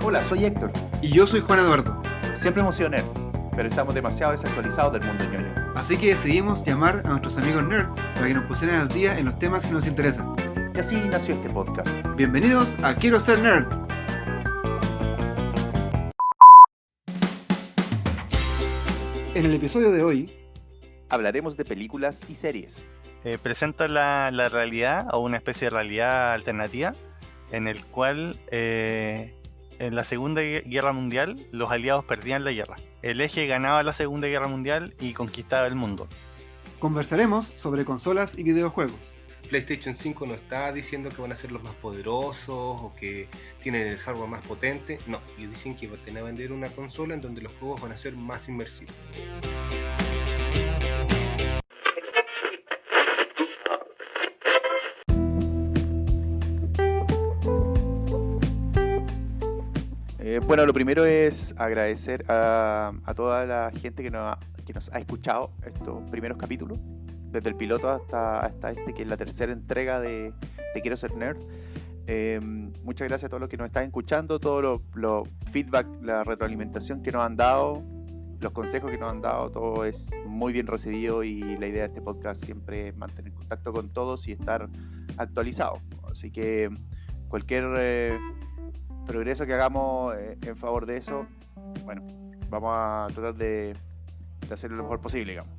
Hola, soy Héctor. Y yo soy Juan Eduardo. Siempre hemos sido nerds, pero estamos demasiado desactualizados del mundo ñoño. Así que decidimos llamar a nuestros amigos nerds para que nos pusieran al día en los temas que nos interesan. Y así nació este podcast. Bienvenidos a Quiero Ser Nerd. En el episodio de hoy hablaremos de películas y series. Presenta la realidad o una especie de realidad alternativa en el cual en la Segunda Guerra Mundial los aliados perdían la guerra. El Eje ganaba la Segunda Guerra Mundial y conquistaba el mundo. Conversaremos sobre consolas y videojuegos. PlayStation 5 no está diciendo que van a ser los más poderosos o que tienen el hardware más potente. No, ellos dicen que van a vender una consola en donde los juegos van a ser más inmersivos. Bueno, lo primero es agradecer a toda la gente que nos ha escuchado estos primeros capítulos, desde el piloto hasta este, que es la tercera entrega de Quiero Ser Nerd. Muchas gracias a todos los que nos están escuchando, todo los feedback, la retroalimentación que nos han dado, los consejos que nos han dado, todo es muy bien recibido y la idea de este podcast siempre es mantener contacto con todos y estar actualizado. Así que cualquier progreso que hagamos en favor de eso, bueno, vamos a tratar de hacerlo lo mejor posible, digamos.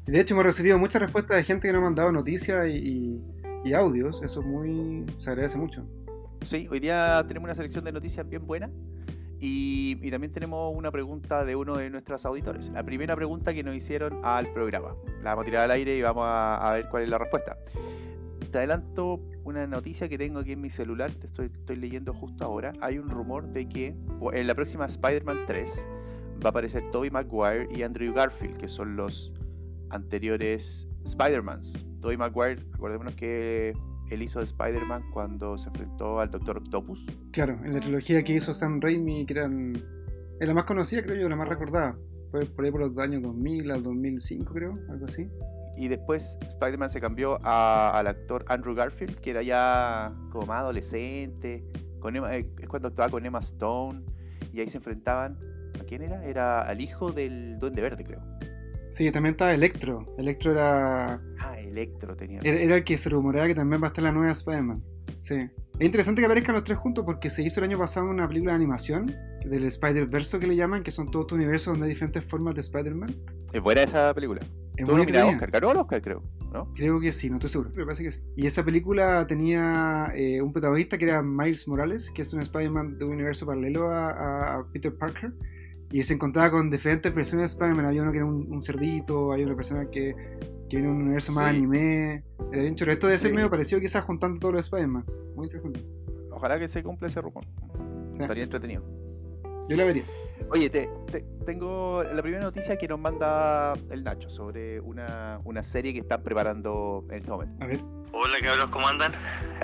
De hecho, hemos recibido muchas respuestas de gente que nos ha mandado noticias y audios. Eso se agradece mucho. Sí, hoy día tenemos una selección de noticias bien buena y también tenemos una pregunta de uno de nuestros auditores. La primera pregunta que nos hicieron al programa. La vamos a tirar al aire y vamos a ver cuál es la respuesta. Te adelanto una noticia que tengo aquí en mi celular, estoy leyendo justo ahora. Hay un rumor de que en la próxima Spider-Man 3 va a aparecer Tobey Maguire y Andrew Garfield, que son los anteriores Spider-Mans. Tobey Maguire, acordémonos que él hizo de Spider-Man cuando se enfrentó al Doctor Octopus. Claro, en la trilogía que hizo Sam Raimi, que era la más conocida, creo yo, la más recordada. Fue por ahí por los años 2000 al 2005, creo, algo así. Y después Spider-Man se cambió al actor Andrew Garfield, que era ya como más adolescente, es cuando actuaba con Emma Stone, y ahí se enfrentaban, ¿a quién era? Era al hijo del Duende Verde, creo. Sí, también estaba Electro. Electro era... Electro tenía. Era el que se rumoreaba que también va a estar en la nueva Spider-Man. Sí. Es interesante que aparezcan los tres juntos porque se hizo el año pasado una película de animación del Spider-Verse que le llaman, que son todos estos universos donde hay diferentes formas de Spider-Man. Es buena esa película. Tuvo nominada a Oscar, ganó el Oscar, creo, ¿no? Creo que sí, no estoy seguro, pero parece que sí. Y esa película tenía un protagonista que era Miles Morales, que es un Spider-Man de un universo paralelo a Peter Parker. Y se encontraba con diferentes versiones de Spider-Man. Había uno que era un cerdito, hay una persona que viene de un universo más anime. Era bien chulo. Esto debe ser medio parecido quizás juntando todos los Spider-Man. Muy interesante. Ojalá que se cumpla ese rumor. Sí. Estaría entretenido. Yo la vería. Oye, tengo la primera noticia que nos manda el Nacho sobre una serie que están preparando en este momento. A ver. Hola cabros, ¿cómo andan?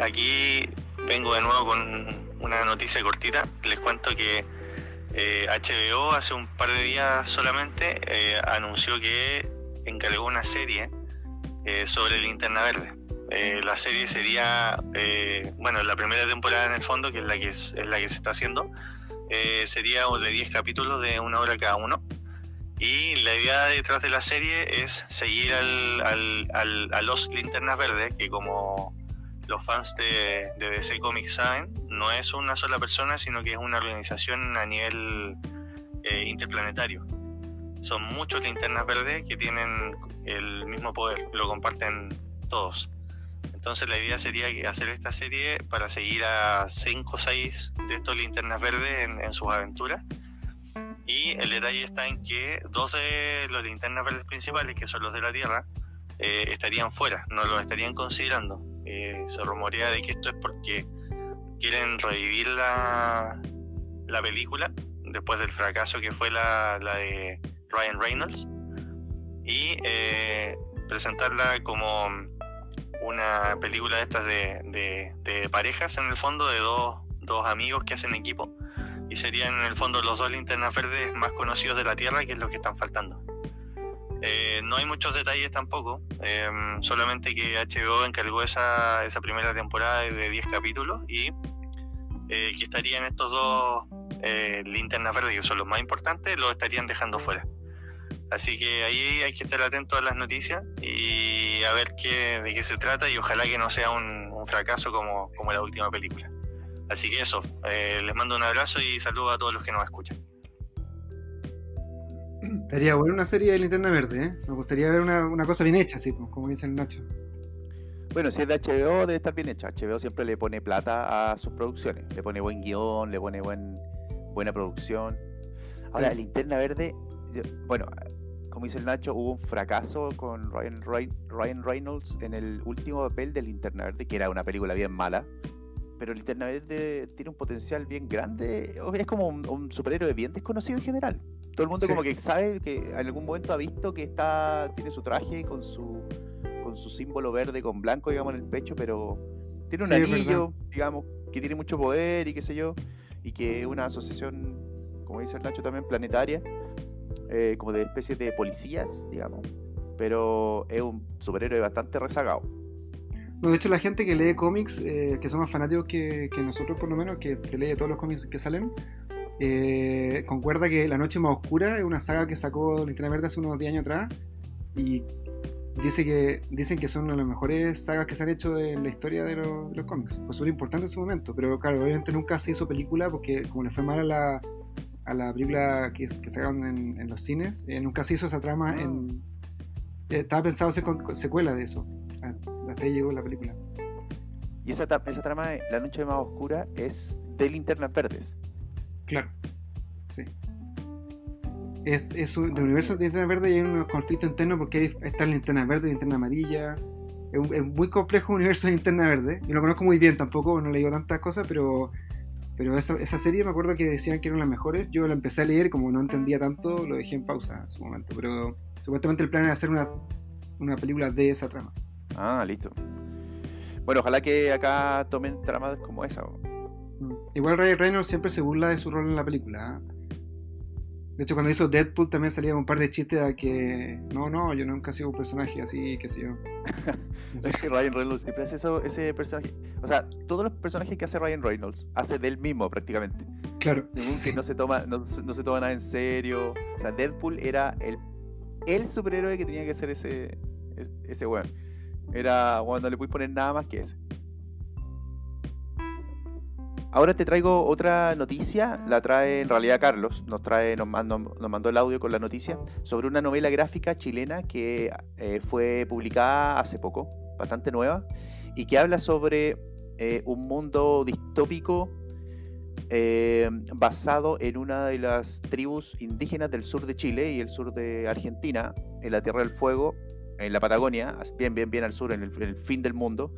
Aquí vengo de nuevo con una noticia cortita. Les cuento que HBO hace un par de días solamente anunció que encargó una serie sobre Linterna Verde. La serie sería, la primera temporada en el fondo, que es la que se está haciendo, sería de 10 capítulos de 1 hora cada uno. Y la idea detrás de la serie es seguir a los Linternas Verdes, que como los fans de DC Comics saben, no es una sola persona, sino que es una organización a nivel interplanetario. Son muchos Linternas Verdes que tienen el mismo poder, lo comparten todos. Entonces la idea sería hacer esta serie para seguir a 5 o 6 de estos Linternas Verdes en sus aventuras. Y el detalle está en que 2 de los Linternas Verdes principales, que son los de la Tierra, estarían fuera, no los estarían considerando. Se rumorea de que esto es porque quieren revivir la película después del fracaso que fue la de Ryan Reynolds y presentarla como una película de estas de parejas, en el fondo, de dos amigos que hacen equipo, y serían en el fondo los 2 Linternas Verdes más conocidos de la Tierra, que es lo que están faltando. No hay muchos detalles tampoco, solamente que HBO encargó esa primera temporada de 10 capítulos y que estarían estos Linternas Verdes, que son los más importantes, los estarían dejando fuera. Así que ahí hay que estar atento a las noticias y a ver de qué se trata, y ojalá que no sea un fracaso como la última película. Así que eso, les mando un abrazo y saludo a todos los que nos escuchan. Estaría buena una serie de Linterna Verde, ¿eh? Me gustaría ver una cosa bien hecha, así, pues, como dice el Nacho. Bueno, si es de HBO debe estar bien hecha. HBO siempre le pone plata a sus producciones. Le pone buen guión, le pone buena producción. Sí. Ahora, Linterna Verde, bueno, como dice el Nacho, hubo un fracaso con Ryan Reynolds en el último papel de Linterna Verde, que era una película bien mala. Pero Linterna Verde tiene un potencial bien grande. Es como un superhéroe bien desconocido en general. Todo el mundo Sí. como que sabe que en algún momento ha visto que tiene su traje con su símbolo verde con blanco, digamos, en el pecho, pero tiene un Sí, es anillo, digamos, que tiene mucho poder y qué sé yo, y que es una asociación, como dice el Nacho también, planetaria, como de especie de policías, digamos, pero es un superhéroe bastante rezagado. No, de hecho, la gente que lee cómics, que son más fanáticos que nosotros, por lo menos, que se lee todos los cómics que salen, concuerda que La Noche Más Oscura es una saga que sacó Linterna Verde hace unos 10 años atrás, y dicen que son una de las mejores sagas que se han hecho en la historia de los cómics. Fue súper importante en su momento, pero claro, obviamente nunca se hizo película porque como le fue mal a la película que sacaron en los cines, nunca se hizo esa trama. Estaba pensado hacer secuela de eso. Hasta ahí llegó la película. Y esa trama de La Noche Más Oscura es de Linternas Verdes. Claro, sí. Es del universo de Linterna Verde, y hay unos conflictos internos porque está Linterna Verde y Linterna Amarilla. Es muy complejo el universo de Linterna Verde. Yo lo conozco muy bien, tampoco no le digo tantas cosas, pero esa serie me acuerdo que decían que eran las mejores. Yo la empecé a leer y como no entendía tanto, lo dejé en pausa en su momento. Pero supuestamente el plan era hacer una película de esa trama. Ah, listo. Bueno, ojalá que acá tomen tramas como esa. Igual Ryan Reynolds siempre se burla de su rol en la película, ¿eh? De hecho, cuando hizo Deadpool también salía un par de chistes a que no, yo nunca he sido un personaje así, qué sé yo. Es que Ryan Reynolds siempre hace ese personaje. O sea, todos los personajes que hace Ryan Reynolds hace de él mismo prácticamente. Claro. Que no se toma nada en serio. O sea, Deadpool era el superhéroe que tenía que ser ese weón. Era, bueno, no le puedes poner nada más que ese. Ahora te traigo otra noticia, la trae en realidad Carlos, nos mandó el audio con la noticia sobre una novela gráfica chilena que fue publicada hace poco, bastante nueva, y que habla sobre un mundo distópico basado en una de las tribus indígenas del sur de Chile y el sur de Argentina, en la Tierra del Fuego, en la Patagonia, bien al sur, en el fin del mundo.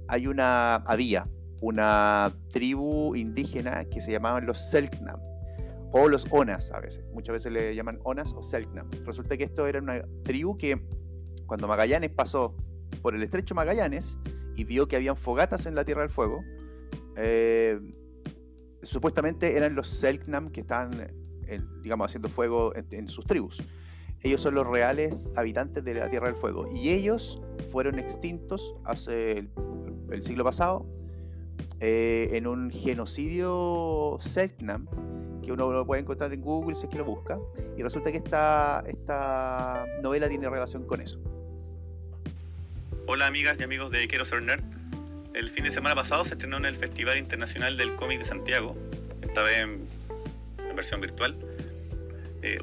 Había una tribu indígena que se llamaban los Selknam, o los Onas a veces. Muchas veces le llaman Onas o Selknam. Resulta que esto era una tribu que, cuando Magallanes pasó por el estrecho Magallanes y vio que habían fogatas en la Tierra del Fuego, supuestamente eran los Selknam que estaban, digamos, haciendo fuego en sus tribus. Ellos son los reales habitantes de la Tierra del Fuego, y ellos fueron extintos hace el siglo pasado, en un genocidio Selknam que uno lo puede encontrar en Google si es que lo busca, y resulta que esta novela tiene relación con eso. Hola amigas y amigos de Quiero Ser Nerd. El fin de semana pasado se estrenó en el Festival Internacional del Cómic de Santiago, esta vez en versión virtual,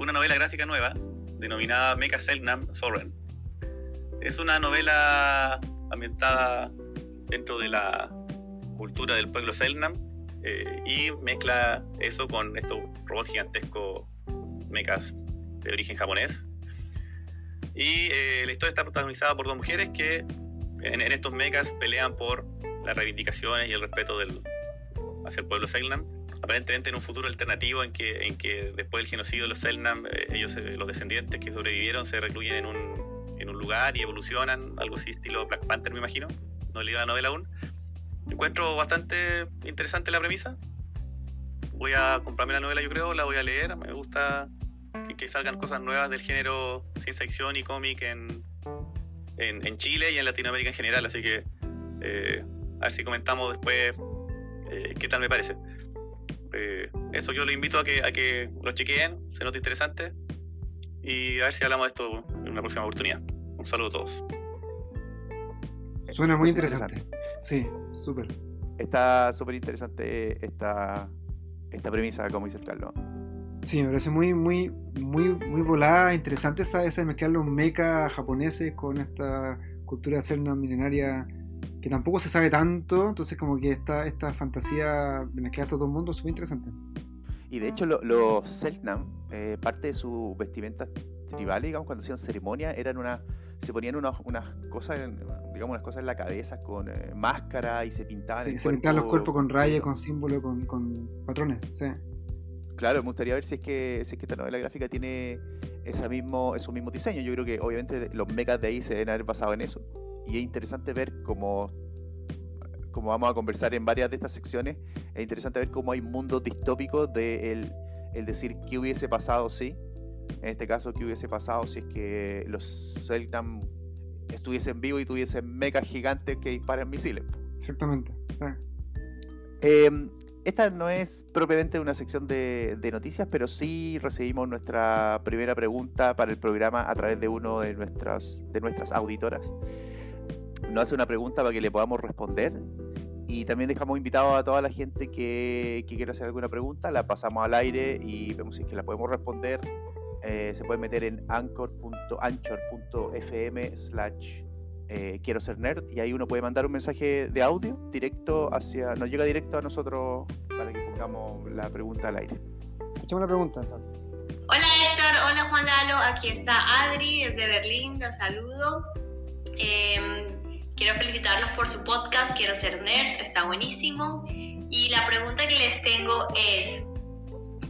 una novela gráfica nueva denominada Mecha Selknam Soren. Es una novela ambientada dentro de la cultura del pueblo Selknam, y mezcla eso con estos robots gigantescos mechas de origen japonés. Y la historia está protagonizada por dos mujeres que en estos mechas pelean por las reivindicaciones y el respeto hacia el pueblo Selknam, aparentemente en un futuro alternativo en que después del genocidio de los Selknam, ellos, los descendientes que sobrevivieron, se recluyen en un lugar y evolucionan, algo así estilo Black Panther, me imagino. No he leído la novela aún. Encuentro bastante interesante la premisa. Voy a comprarme la novela, yo creo, la voy a leer. Me gusta que salgan cosas nuevas del género ciencia ficción y cómic en Chile y en Latinoamérica en general, así que a ver si comentamos después qué tal me parece. eso, yo los invito a que lo chequeen, se nota interesante, y a ver si hablamos de esto en una próxima oportunidad. Un saludo a todos. Suena muy interesante. Sí, súper. Está súper interesante esta premisa, como dice el Carlos. Sí, me parece muy volada, interesante esa de mezclar los mechas japoneses con esta cultura de Selknam milenaria que tampoco se sabe tanto, entonces como que esta fantasía de mezclar estos dos mundos es súper interesante. Y de hecho los Selknam, parte de sus vestimentas tribales, digamos, cuando hacían ceremonia, se ponían unas cosas, digamos, unas cosas en la cabeza con máscara y se pintaban Sí, el se cuerpo. pintaban los cuerpos con rayas, con símbolos, con patrones, sí. Claro, me gustaría ver si es que esta novela gráfica tiene esos mismos diseños. Yo creo que obviamente los mechas de ahí se deben haber basado en eso. Y es interesante ver como vamos a conversar en varias de estas secciones, es interesante ver cómo hay mundos distópicos de el decir qué hubiese pasado si, en este caso, qué hubiese pasado si es que los Selknam estuviesen vivos y tuviesen mechas gigantes que disparan misiles. Exactamente. Esta no es propiamente una sección de noticias, pero sí recibimos nuestra primera pregunta para el programa a través de uno de nuestras auditoras. Nos hace una pregunta para que le podamos responder, y también dejamos invitados a toda la gente que quiera hacer alguna pregunta, la pasamos al aire y vemos si es que la podemos responder. Se pueden meter en anchor.fm/quiero ser nerd, y ahí uno puede mandar un mensaje de audio nos llega directo a nosotros para que pongamos la pregunta al aire. Escuchemos la pregunta entonces. Hola Héctor, hola Juan Lalo, aquí está Adri desde Berlín, los saludo. Quiero felicitarlos por su podcast, Quiero ser nerd, está buenísimo. Y la pregunta que les tengo es,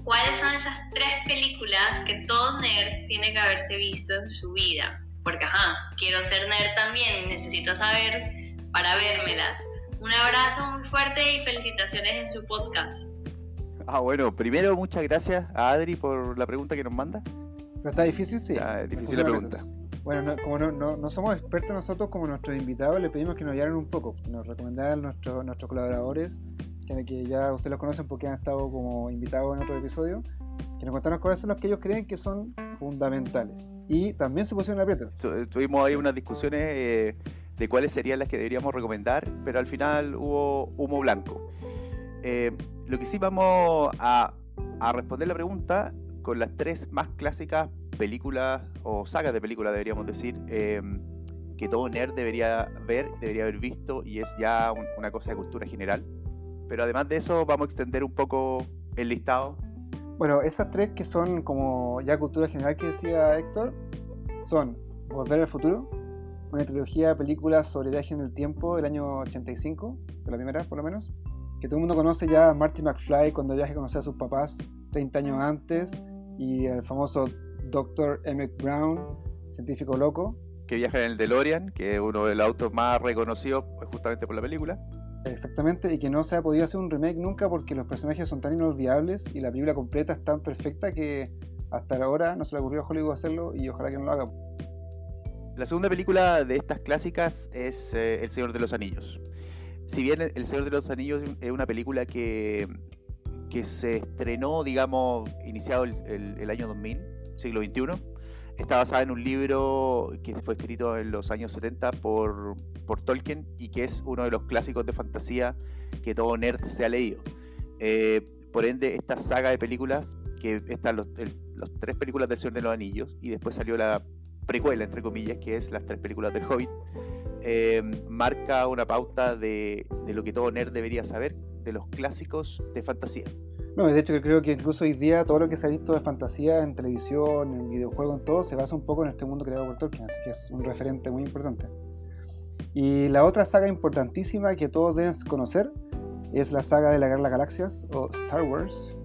¿cuáles son esas 3 películas que todo nerd tiene que haberse visto en su vida? Porque quiero ser nerd también, necesito saber para vérmelas. Un abrazo muy fuerte y felicitaciones en su podcast. Bueno, primero muchas gracias a Adri por la pregunta que nos manda. ¿Pero está difícil? Sí. Está difícil la pregunta. Bueno, como no somos expertos nosotros, como nuestros invitados, le pedimos que nos guiaran un poco, que nos recomendaran nuestros colaboradores, que ya ustedes los conocen porque han estado como invitados en otro episodio, que nos contaran cuáles son los que ellos creen que son fundamentales. Y también se pusieron en aprieto. Tuvimos ahí unas discusiones de cuáles serían las que deberíamos recomendar, pero al final hubo humo blanco. Lo que sí vamos a responder la pregunta con las 3 más clásicas películas o sagas de películas, deberíamos decir, que todo nerd debería haber visto, y es ya una cosa de cultura general. Pero además de eso vamos a extender un poco el listado. Bueno, esas 3 que son como ya cultura general que decía Héctor son Volver al futuro, una trilogía de películas sobre viaje en el tiempo del año 85, de la primera por lo menos, que todo el mundo conoce ya a Marty McFly cuando viaja a conocer a sus papás 30 años antes, y el famoso Dr. Emmett Brown, científico loco, que viaja en el DeLorean, que es uno de los autos más reconocidos justamente por la película. Exactamente, y que no se ha podido hacer un remake nunca porque los personajes son tan inolvidables y la película completa es tan perfecta que hasta ahora no se le ocurrió a Hollywood hacerlo, y ojalá que no lo haga. La segunda película de estas clásicas es El Señor de los Anillos. Si bien El Señor de los Anillos es una película que se estrenó, digamos, iniciado el año 2000, siglo XXI, está basada en un libro que fue escrito en los años 70 por Tolkien, y que es uno de los clásicos de fantasía que todo nerd se ha leído. Por ende, esta saga de películas, que están los 3 películas del Señor de los Anillos, y después salió la precuela, entre comillas, que es las 3 películas del Hobbit, marca una pauta de lo que todo nerd debería saber de los clásicos de fantasía. No, de hecho yo creo que incluso hoy día todo lo que se ha visto de fantasía en televisión, en videojuegos, en todo, se basa un poco en este mundo creado por Tolkien, así que es un referente muy importante. Y la otra saga importantísima que todos deben conocer es la saga de la Guerra de las Galaxias, o Star Wars,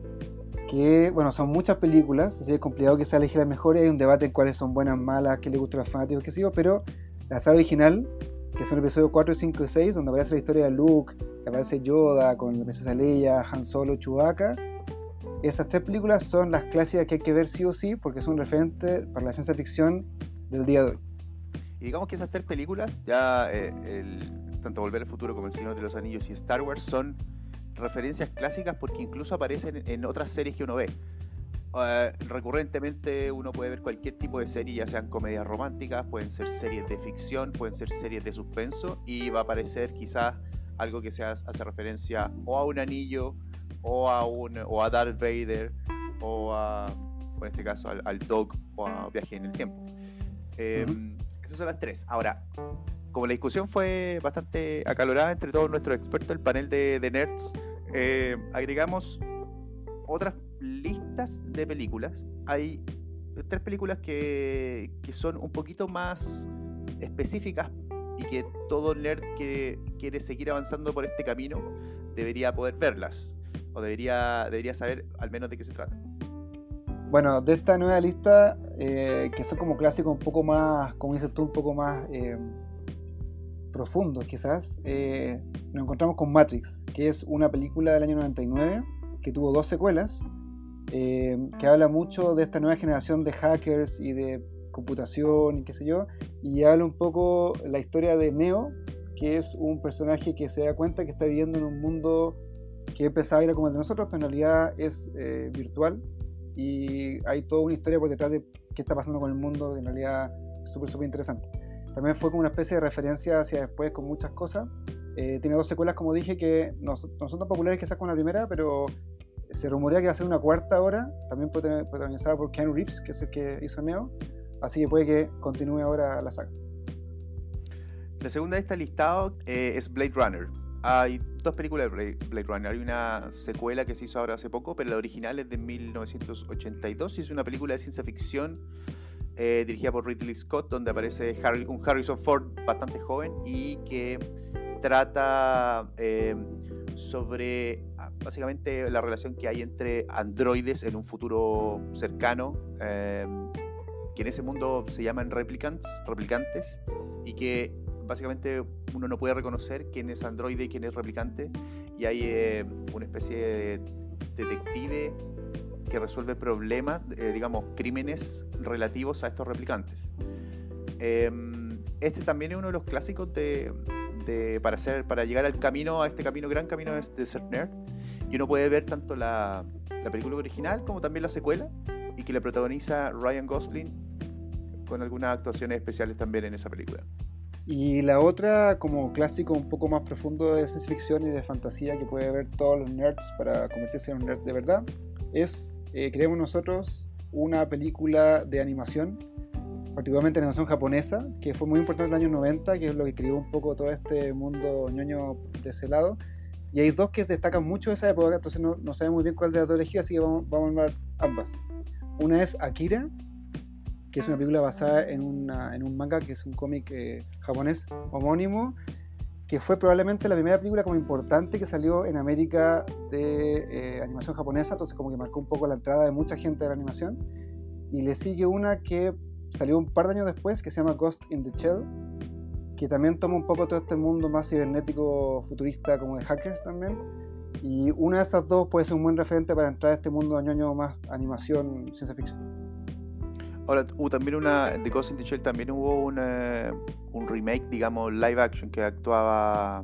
que, bueno, son muchas películas, así que es complicado que se elegir las mejores, hay un debate en cuáles son buenas, malas, qué les gusta a los fanáticos, qué sé yo, pero la saga original, que son el episodio 4, 5 y 6, donde aparece la historia de Luke, aparece Yoda con la princesa Leia, Han Solo, Chewbacca. Esas 3 películas son las clásicas que hay que ver sí o sí, porque son referentes para la ciencia ficción del día de hoy. Y digamos que esas 3 películas, ya tanto Volver al Futuro como El Señor de los Anillos y Star Wars, son referencias clásicas porque incluso aparecen en otras series que uno ve. Recurrentemente uno puede ver cualquier tipo de serie, ya sean comedias románticas, pueden ser series de ficción, pueden ser series de suspenso, y va a aparecer quizás algo que hace referencia o a un anillo, o a Darth Vader, o en este caso al Dog, o a Viaje en el Tiempo. Esas son las tres. Ahora, como la discusión fue bastante acalorada entre todos nuestros expertos, el panel de nerds, agregamos otras listas de películas. Hay 3 películas que son un poquito más específicas y que todo nerd que quiere seguir avanzando por este camino debería poder verlas, o debería saber al menos de qué se trata. Bueno, de esta nueva lista, que son como clásicos un poco más, como dices tú, un poco más profundos quizás, nos encontramos con Matrix, que es una película del año 99 que tuvo 2 secuelas, que habla mucho de esta nueva generación de hackers y de computación y qué sé yo, y habla un poco la historia de Neo, que es un personaje que se da cuenta que está viviendo en un mundo que pensaba era como el de nosotros, pero en realidad es virtual, y hay toda una historia por detrás de qué está pasando con el mundo, que en realidad es súper interesante. También fue como una especie de referencia hacia después con muchas cosas. Tiene 2 secuelas, como dije, que no son tan populares quizás con la primera, pero se rumorea que va a ser una cuarta ahora, también protagonizada por Keanu Reeves, que es el que hizo Neo, así que puede que continúe ahora la saga. La segunda de este listado es Blade Runner. Hay 2 películas de Blade Runner. Hay una secuela que se hizo ahora hace poco, pero la original es de 1982 y es una película de ciencia ficción dirigida por Ridley Scott, donde aparece un Harrison Ford bastante joven y que trata sobre básicamente la relación que hay entre androides en un futuro cercano, que en ese mundo se llaman replicantes, y que básicamente uno no puede reconocer quién es androide y quién es replicante, y hay una especie de detective que resuelve problemas, digamos, crímenes relativos a estos replicantes. Este también es uno de los clásicos para llegar al camino, a este camino, gran camino de ser nerd, y uno puede ver tanto la película original como también la secuela, y que la protagoniza Ryan Gosling, con algunas actuaciones especiales también en esa película. Y la otra, como clásico un poco más profundo de ciencia ficción y de fantasía que puede ver todos los nerds para convertirse en un nerd de verdad, es, creemos nosotros, una película de animación, particularmente animación japonesa, que fue muy importante en los años 90, que es lo que creó un poco todo este mundo ñoño de ese lado. Y hay 2 que destacan mucho de esa época, entonces no sabemos muy bien cuál de las 2 elegir, así que vamos a hablar ambas. Una es Akira, que es una película basada en un manga, que es un cómic japonés homónimo, que fue probablemente la primera película como importante que salió en América de animación japonesa, entonces como que marcó un poco la entrada de mucha gente de la animación. Y le sigue una que salió un par de años después, que se llama Ghost in the Shell, que también toma un poco todo este mundo más cibernético, futurista, como de hackers también. Y una de esas 2 puede ser un buen referente para entrar a este mundo ñoño más animación, ciencia ficción. Ahora, también de Ghost in the Shell también hubo un remake, digamos, live action, que actuaba...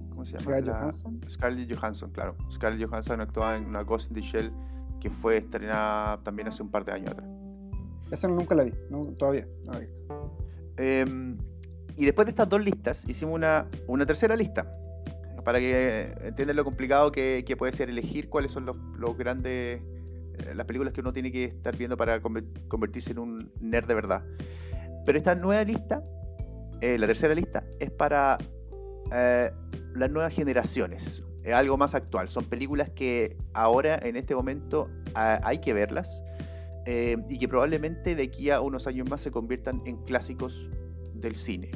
¿Cómo se llama? Scarlett Johansson, claro. Scarlett Johansson actuaba en una Ghost in the Shell que fue estrenada también hace un par de años atrás. Esa nunca la vi, todavía no la he visto. Y después de estas 2 listas, hicimos una tercera lista, para que entiendan lo complicado que puede ser elegir cuáles son los grandes... las películas que uno tiene que estar viendo para convertirse en un nerd de verdad. Pero esta nueva lista, la tercera lista, es para las nuevas generaciones, algo más actual. Son películas que ahora, en este momento, hay que verlas, y que probablemente de aquí a unos años más se conviertan en clásicos del cine.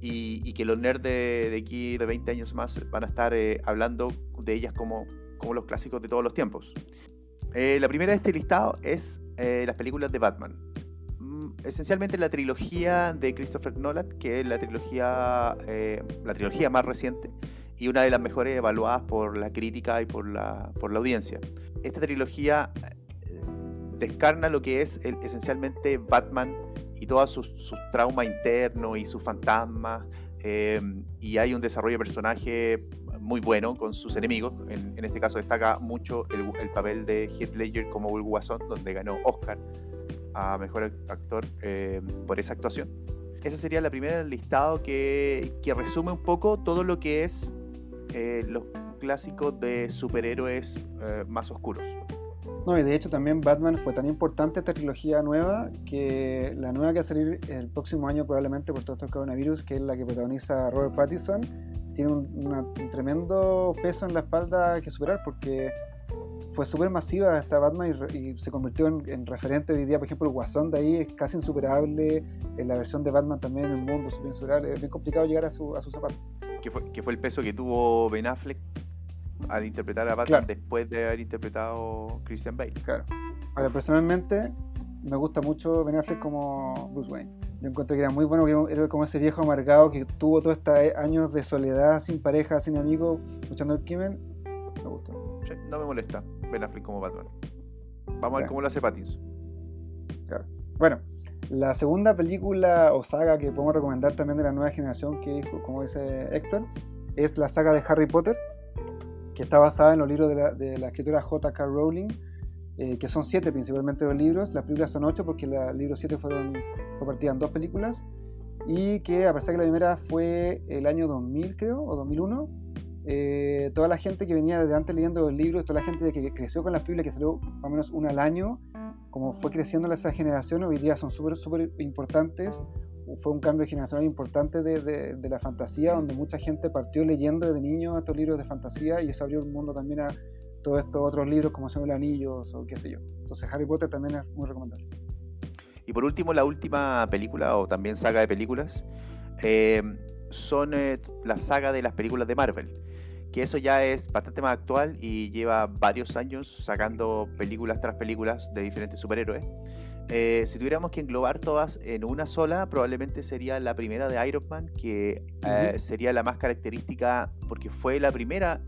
Y que los nerds de aquí de 20 años más van a estar hablando de ellas como los clásicos de todos los tiempos. La primera de este listado es las películas de Batman. Esencialmente la trilogía de Christopher Nolan, que es la trilogía más reciente y una de las mejores evaluadas por la crítica y por la audiencia. Esta trilogía descarna lo que es esencialmente Batman y todos sus traumas internos y sus fantasmas, y hay un desarrollo de personaje muy bueno con sus enemigos. En este caso destaca mucho el papel de Heath Ledger como el Guasón, donde ganó Oscar a Mejor Actor por esa actuación. Esa sería la primera del listado que resume un poco todo lo que es los clásicos de superhéroes más oscuros. No, y de hecho también Batman fue tan importante esta trilogía nueva que la nueva que va a salir el próximo año probablemente por todo esto del coronavirus, que es la que protagoniza Robert Pattinson, tiene un tremendo peso en la espalda que superar porque fue súper masiva esta Batman y se convirtió en referente hoy día. Por ejemplo, el Guasón de ahí es casi insuperable, en la versión de Batman también en el mundo súper insuperable, es bien complicado llegar a su zapato. Que fue el peso que tuvo Ben Affleck al interpretar a Batman, claro, después de haber interpretado Christian Bale. Claro. Ahora, personalmente me gusta mucho Ben Affleck como Bruce Wayne. Yo encuentro que era muy bueno, que era como ese viejo amargado que tuvo todos estos años de soledad, sin pareja, sin amigos, luchando el crimen. Me gustó. Sí, no me molesta Ben Affleck como Batman. Vamos a ver cómo lo hace Pattinson. Claro. Bueno, la segunda película o saga que podemos recomendar también de la nueva generación, que dijo, como dice Héctor, es la saga de Harry Potter, que está basada en los libros de la escritora J.K. Rowling, que son 7 principalmente los libros. Las películas son 8 porque el libro 7 fue partida en 2 películas, y que a pesar que la primera fue el año 2000 creo, o 2001, toda la gente que venía desde antes leyendo los libros, toda la gente que creció con las películas, que salió más o menos una al año, como fue creciendo esa generación, hoy día son súper importantes. Fue un cambio generacional importante de la fantasía, donde mucha gente partió leyendo desde niño estos libros de fantasía, y eso abrió un mundo también a todos estos otros libros como Señor de los Anillos o qué sé yo. Entonces Harry Potter también es muy recomendable. Y por último, la última película, o también saga de películas, son la saga de las películas de Marvel, que eso ya es bastante más actual y lleva varios años sacando películas tras películas de diferentes superhéroes. Si tuviéramos que englobar todas en una sola, probablemente sería la primera de Iron Man, que sería la más característica porque fue la primera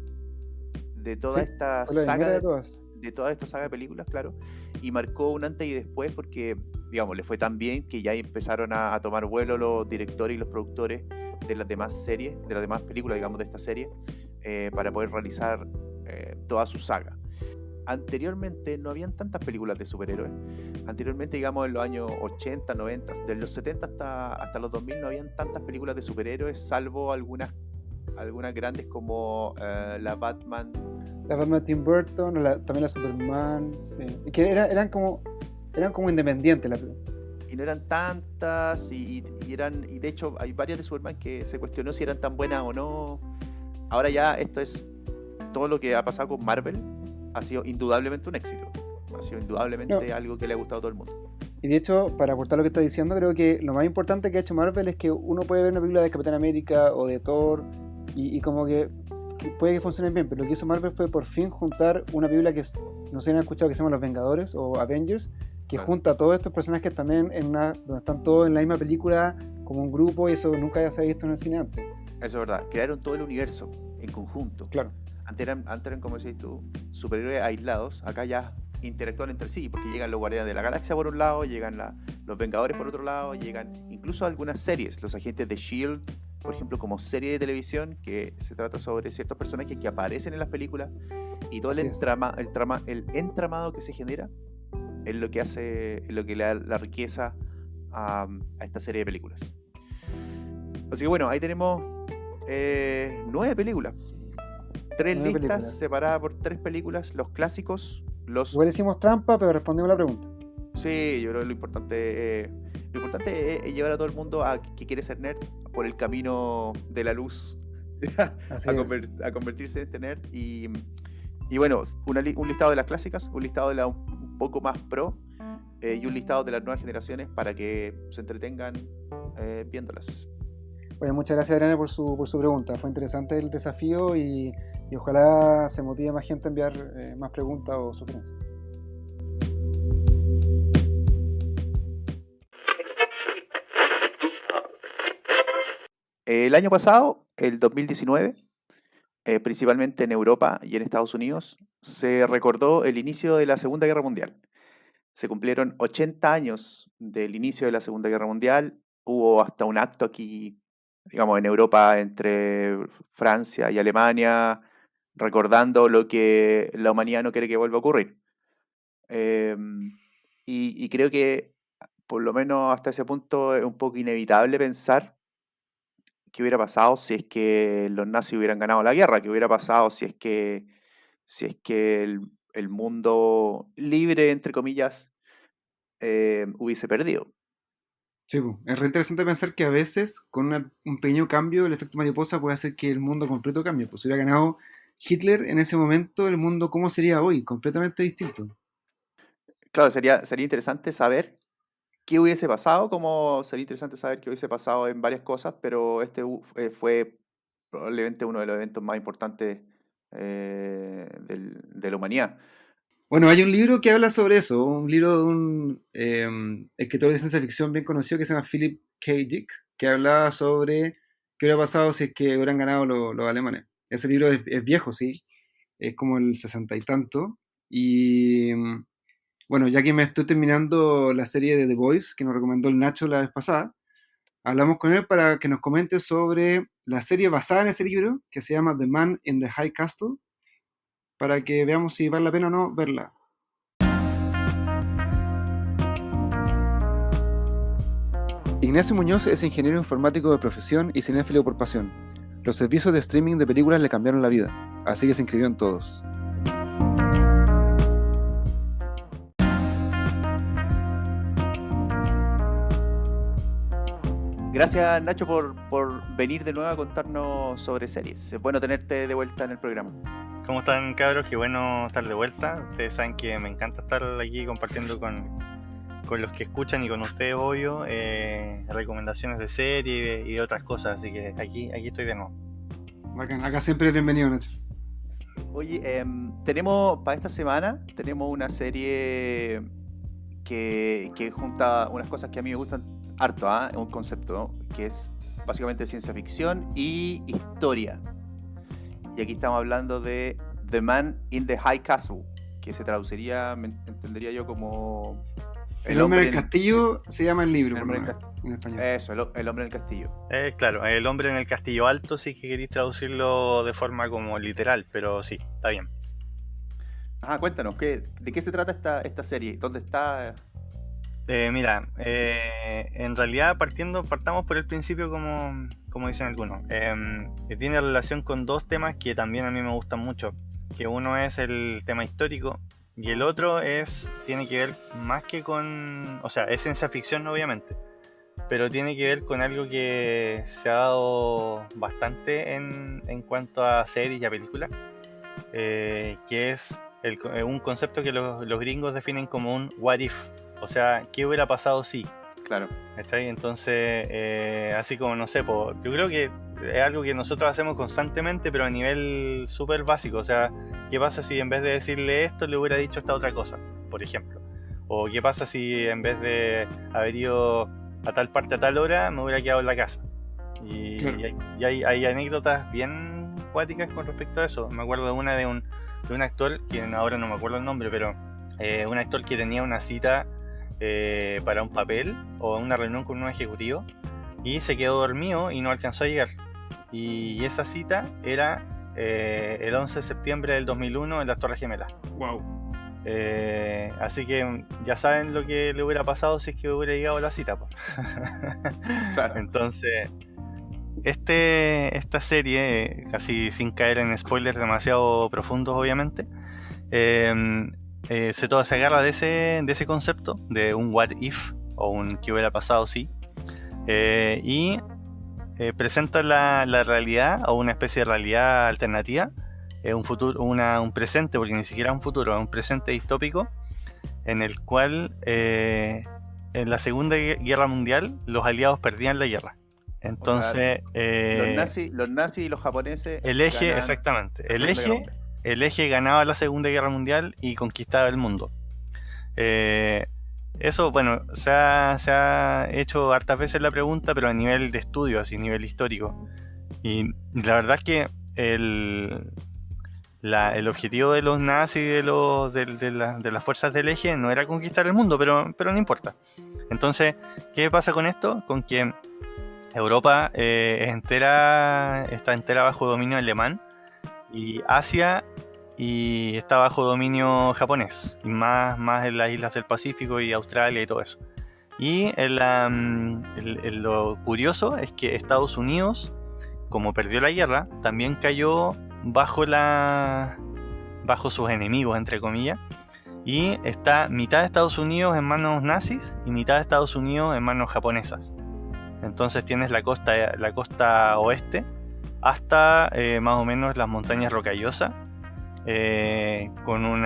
de toda esta saga de toda esta saga de películas, claro, y marcó un antes y después porque, digamos, le fue tan bien que ya empezaron a tomar vuelo los directores y los productores de las demás series, de las demás películas, digamos, de esta serie, para poder realizar toda su saga. Anteriormente no habían tantas películas de superhéroes. Anteriormente, digamos, en los años 80, 90, de los 70 hasta los 2000 no habían tantas películas de superhéroes, salvo algunas grandes como la Batman. La Batman Tim Burton, también la Superman, sí. Y que eran como independientes la película. Y no eran tantas, y de hecho hay varias de Superman que se cuestionó si eran tan buenas o no. Ahora ya esto es todo lo que ha pasado con Marvel. Ha sido indudablemente un éxito. Ha sido indudablemente algo que le ha gustado a todo el mundo. Y de hecho, para aportar lo que estás diciendo, creo que lo más importante que ha hecho Marvel es que uno puede ver una película de Capitán América o de Thor y como que puede que funcione bien, pero lo que hizo Marvel fue por fin juntar una película que no sé si han escuchado, que se llama Los Vengadores o Avengers, que junta a todos estos personajes también donde están todos en la misma película como un grupo, y eso nunca se ha visto en el cine antes. Eso es verdad, crearon todo el universo en conjunto. Claro. Antes eran, como decís tú, superhéroes aislados. Acá ya interactúan entre sí, porque llegan los Guardianes de la Galaxia por un lado, llegan los Vengadores por otro lado, llegan incluso algunas series, los Agentes de S.H.I.E.L.D., por ejemplo, como serie de televisión que se trata sobre ciertos personajes que aparecen en las películas, y todo el entramado que se genera es lo que le da la riqueza a esta serie de películas. Así que bueno, ahí tenemos 9 películas. 3 listas separadas por 3 películas, los clásicos, Igual hicimos trampa, pero respondimos la pregunta. Sí, yo creo que lo importante es llevar a todo el mundo a que quiere ser nerd por el camino de la luz a convertirse en este nerd. Y bueno, un listado de las clásicas, un listado de las un poco más pro, y un listado de las nuevas generaciones para que se entretengan viéndolas. Bueno, muchas gracias, Adriana, por su pregunta. Fue interesante el desafío y ojalá se motive más gente a enviar más preguntas o sugerencias. El año pasado, el 2019, principalmente en Europa y en Estados Unidos, se recordó el inicio de la Segunda Guerra Mundial. Se cumplieron 80 años del inicio de la Segunda Guerra Mundial. Hubo hasta un acto aquí digamos, en Europa entre Francia y Alemania, recordando lo que la humanidad no quiere que vuelva a ocurrir. Y creo que, por lo menos hasta ese punto, es un poco inevitable pensar qué hubiera pasado si es que los nazis hubieran ganado la guerra, qué hubiera pasado si es que el mundo libre, entre comillas, hubiese perdido. Sí, po. Es re interesante pensar que a veces con un pequeño cambio el efecto mariposa puede hacer que el mundo completo cambie. Pues si hubiera ganado Hitler en ese momento, el mundo ¿cómo sería hoy? Completamente distinto. Claro, sería interesante saber qué hubiese pasado, como sería interesante saber qué hubiese pasado en varias cosas, pero fue probablemente uno de los eventos más importantes de la humanidad. Bueno, hay un libro que habla sobre eso, un libro de un escritor de ciencia ficción bien conocido que se llama Philip K. Dick, que hablaba sobre qué hubiera pasado si es que hubieran ganado los alemanes. Ese libro es viejo, sí, es como el 60 y tanto. Y bueno, ya que me estoy terminando la serie de The Boys, que nos recomendó el Nacho la vez pasada, hablamos con él para que nos comente sobre la serie basada en ese libro, que se llama The Man in the High Castle, para que veamos si vale la pena o no verla. Ignacio Muñoz es ingeniero informático de profesión y cinéfilo por pasión. Los servicios de streaming de películas le cambiaron la vida, así que se inscribió en todos. Gracias, Nacho, por venir de nuevo a contarnos sobre series. Es bueno tenerte de vuelta en el programa. ¿Cómo están, cabros? Qué bueno estar de vuelta. Ustedes saben que me encanta estar aquí compartiendo con los que escuchan y con ustedes, obvio, recomendaciones de serie y de otras cosas. Así que aquí estoy de nuevo. Bacán. Acá siempre es bienvenido, Nacho. Oye, para esta semana tenemos una serie que junta unas cosas que a mí me gustan harto, un concepto, ¿no? Que es básicamente ciencia ficción y historia. Y aquí estamos hablando de The Man in the High Castle, que se traduciría, entendería yo, como... El hombre en el castillo se llama el libro, en español. Eso, el hombre en el castillo. Claro, el hombre en el castillo alto, si que queréis traducirlo de forma como literal, pero sí, está bien. Cuéntanos, ¿de qué se trata esta serie? ¿Dónde está? Mira, en realidad partamos por el principio, como dicen algunos. Que tiene relación con dos temas que también a mí me gustan mucho. Que uno es el tema histórico y el otro tiene que ver más que con... O sea, es ciencia ficción obviamente, pero tiene que ver con algo que se ha dado bastante en cuanto a series y a películas, que es un concepto que los gringos definen como un what if. O sea, ¿qué hubiera pasado si? Claro. ¿Está ahí? Entonces, así como, no sé, yo creo que es algo que nosotros hacemos constantemente, pero a nivel súper básico. O sea, ¿qué pasa si en vez de decirle esto le hubiera dicho esta otra cosa, por ejemplo? O ¿qué pasa si en vez de haber ido a tal parte a tal hora me hubiera quedado en la casa? Y, claro. y hay anécdotas bien cuáticas con respecto a eso. Me acuerdo de una de un actor, que ahora no me acuerdo el nombre, pero un actor que tenía una cita para un papel o una reunión con un ejecutivo y se quedó dormido y no alcanzó a llegar, y esa cita era el 11 de septiembre del 2001 en las Torres Gemelas. Wow. Así que ya saben lo que le hubiera pasado si es que hubiera llegado a la cita, pues. Claro. Entonces esta serie, casi sin caer en spoilers demasiado profundos obviamente, se agarra de ese concepto de un what if o un qué hubiera pasado si, y presenta la realidad o una especie de realidad alternativa, un futuro, un presente, porque ni siquiera es un futuro, es un presente distópico en el cual en la Segunda Guerra Mundial los aliados perdían la guerra. Entonces, o sea, los nazis y los japoneses, el eje, exactamente, el eje ganaba la Segunda Guerra Mundial y conquistaba el mundo. Eso, bueno, se ha hecho hartas veces la pregunta, pero a nivel de estudio, así, a nivel histórico. Y la verdad es que el objetivo de los nazis y de las fuerzas del eje no era conquistar el mundo, pero no importa. Entonces, ¿qué pasa con esto? Con que Europa está entera bajo dominio alemán, y Asia y está bajo dominio japonés, y más en las islas del Pacífico y Australia y todo eso. Y lo curioso es que Estados Unidos, como perdió la guerra, también cayó bajo sus enemigos, entre comillas, y está mitad de Estados Unidos en manos nazis y mitad de Estados Unidos en manos japonesas. Entonces tienes la costa oeste hasta más o menos las montañas Rocallosas, con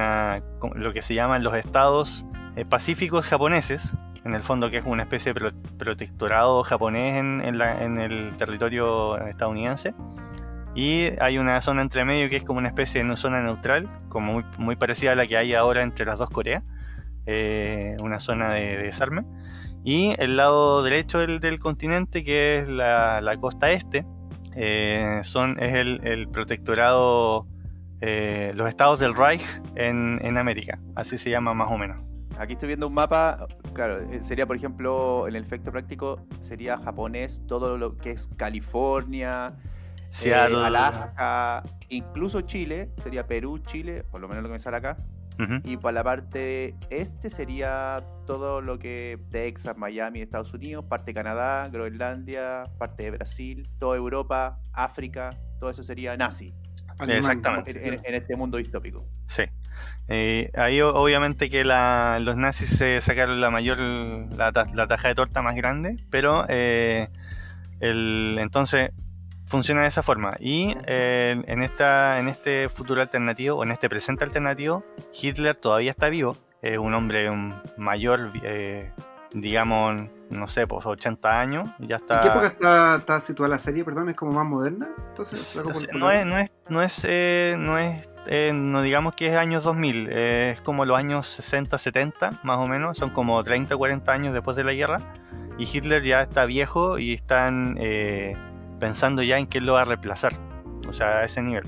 lo que se llaman los estados pacíficos japoneses, en el fondo, que es una especie de protectorado japonés en el territorio estadounidense. Y hay una zona entre medio que es como una especie de zona neutral, como muy, muy parecida a la que hay ahora entre las dos Coreas, una zona de desarme. Y el lado derecho del continente, que es la costa este, es el protectorado, los estados del Reich en América, así se llama más o menos. Aquí estoy viendo un mapa, claro, sería por ejemplo, en el efecto práctico, sería japonés todo lo que es California, Seattle, Alaska, incluso Chile, sería Perú, Chile, por lo menos lo que me sale acá. Uh-huh. Y para la parte este sería todo lo que Texas, Miami, Estados Unidos, parte de Canadá, Groenlandia, parte de Brasil, toda Europa, África, todo eso sería nazi. Alemán. Exactamente. En este mundo distópico. Sí. Ahí obviamente que los nazis se sacaron la taja de torta más grande, pero entonces funciona de esa forma. Y en este futuro alternativo, o en este presente alternativo, Hitler todavía está vivo. Es un hombre mayor, digamos, no sé, pues 80 años. Ya está. ¿En qué época está situada la serie? Perdón, ¿es como más moderna? Entonces, no digamos que es años 2000, es como los años 60, 70, más o menos. Son como 30, 40 años después de la guerra. Y Hitler ya está viejo y están pensando ya en quién lo va a reemplazar. O sea, a ese nivel.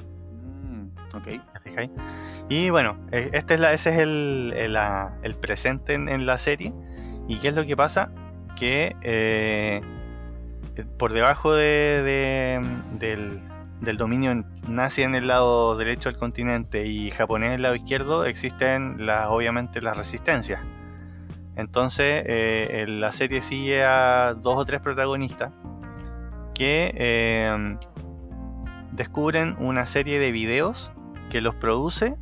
Ok. ¿Me fijáis? Y bueno, ese es el presente en la serie. ¿Y qué es lo que pasa? Que por debajo del dominio nazi en el lado derecho del continente y japonés en el lado izquierdo existen obviamente las resistencias. Entonces la serie sigue a 2 o 3 protagonistas que descubren una serie de videos que los produce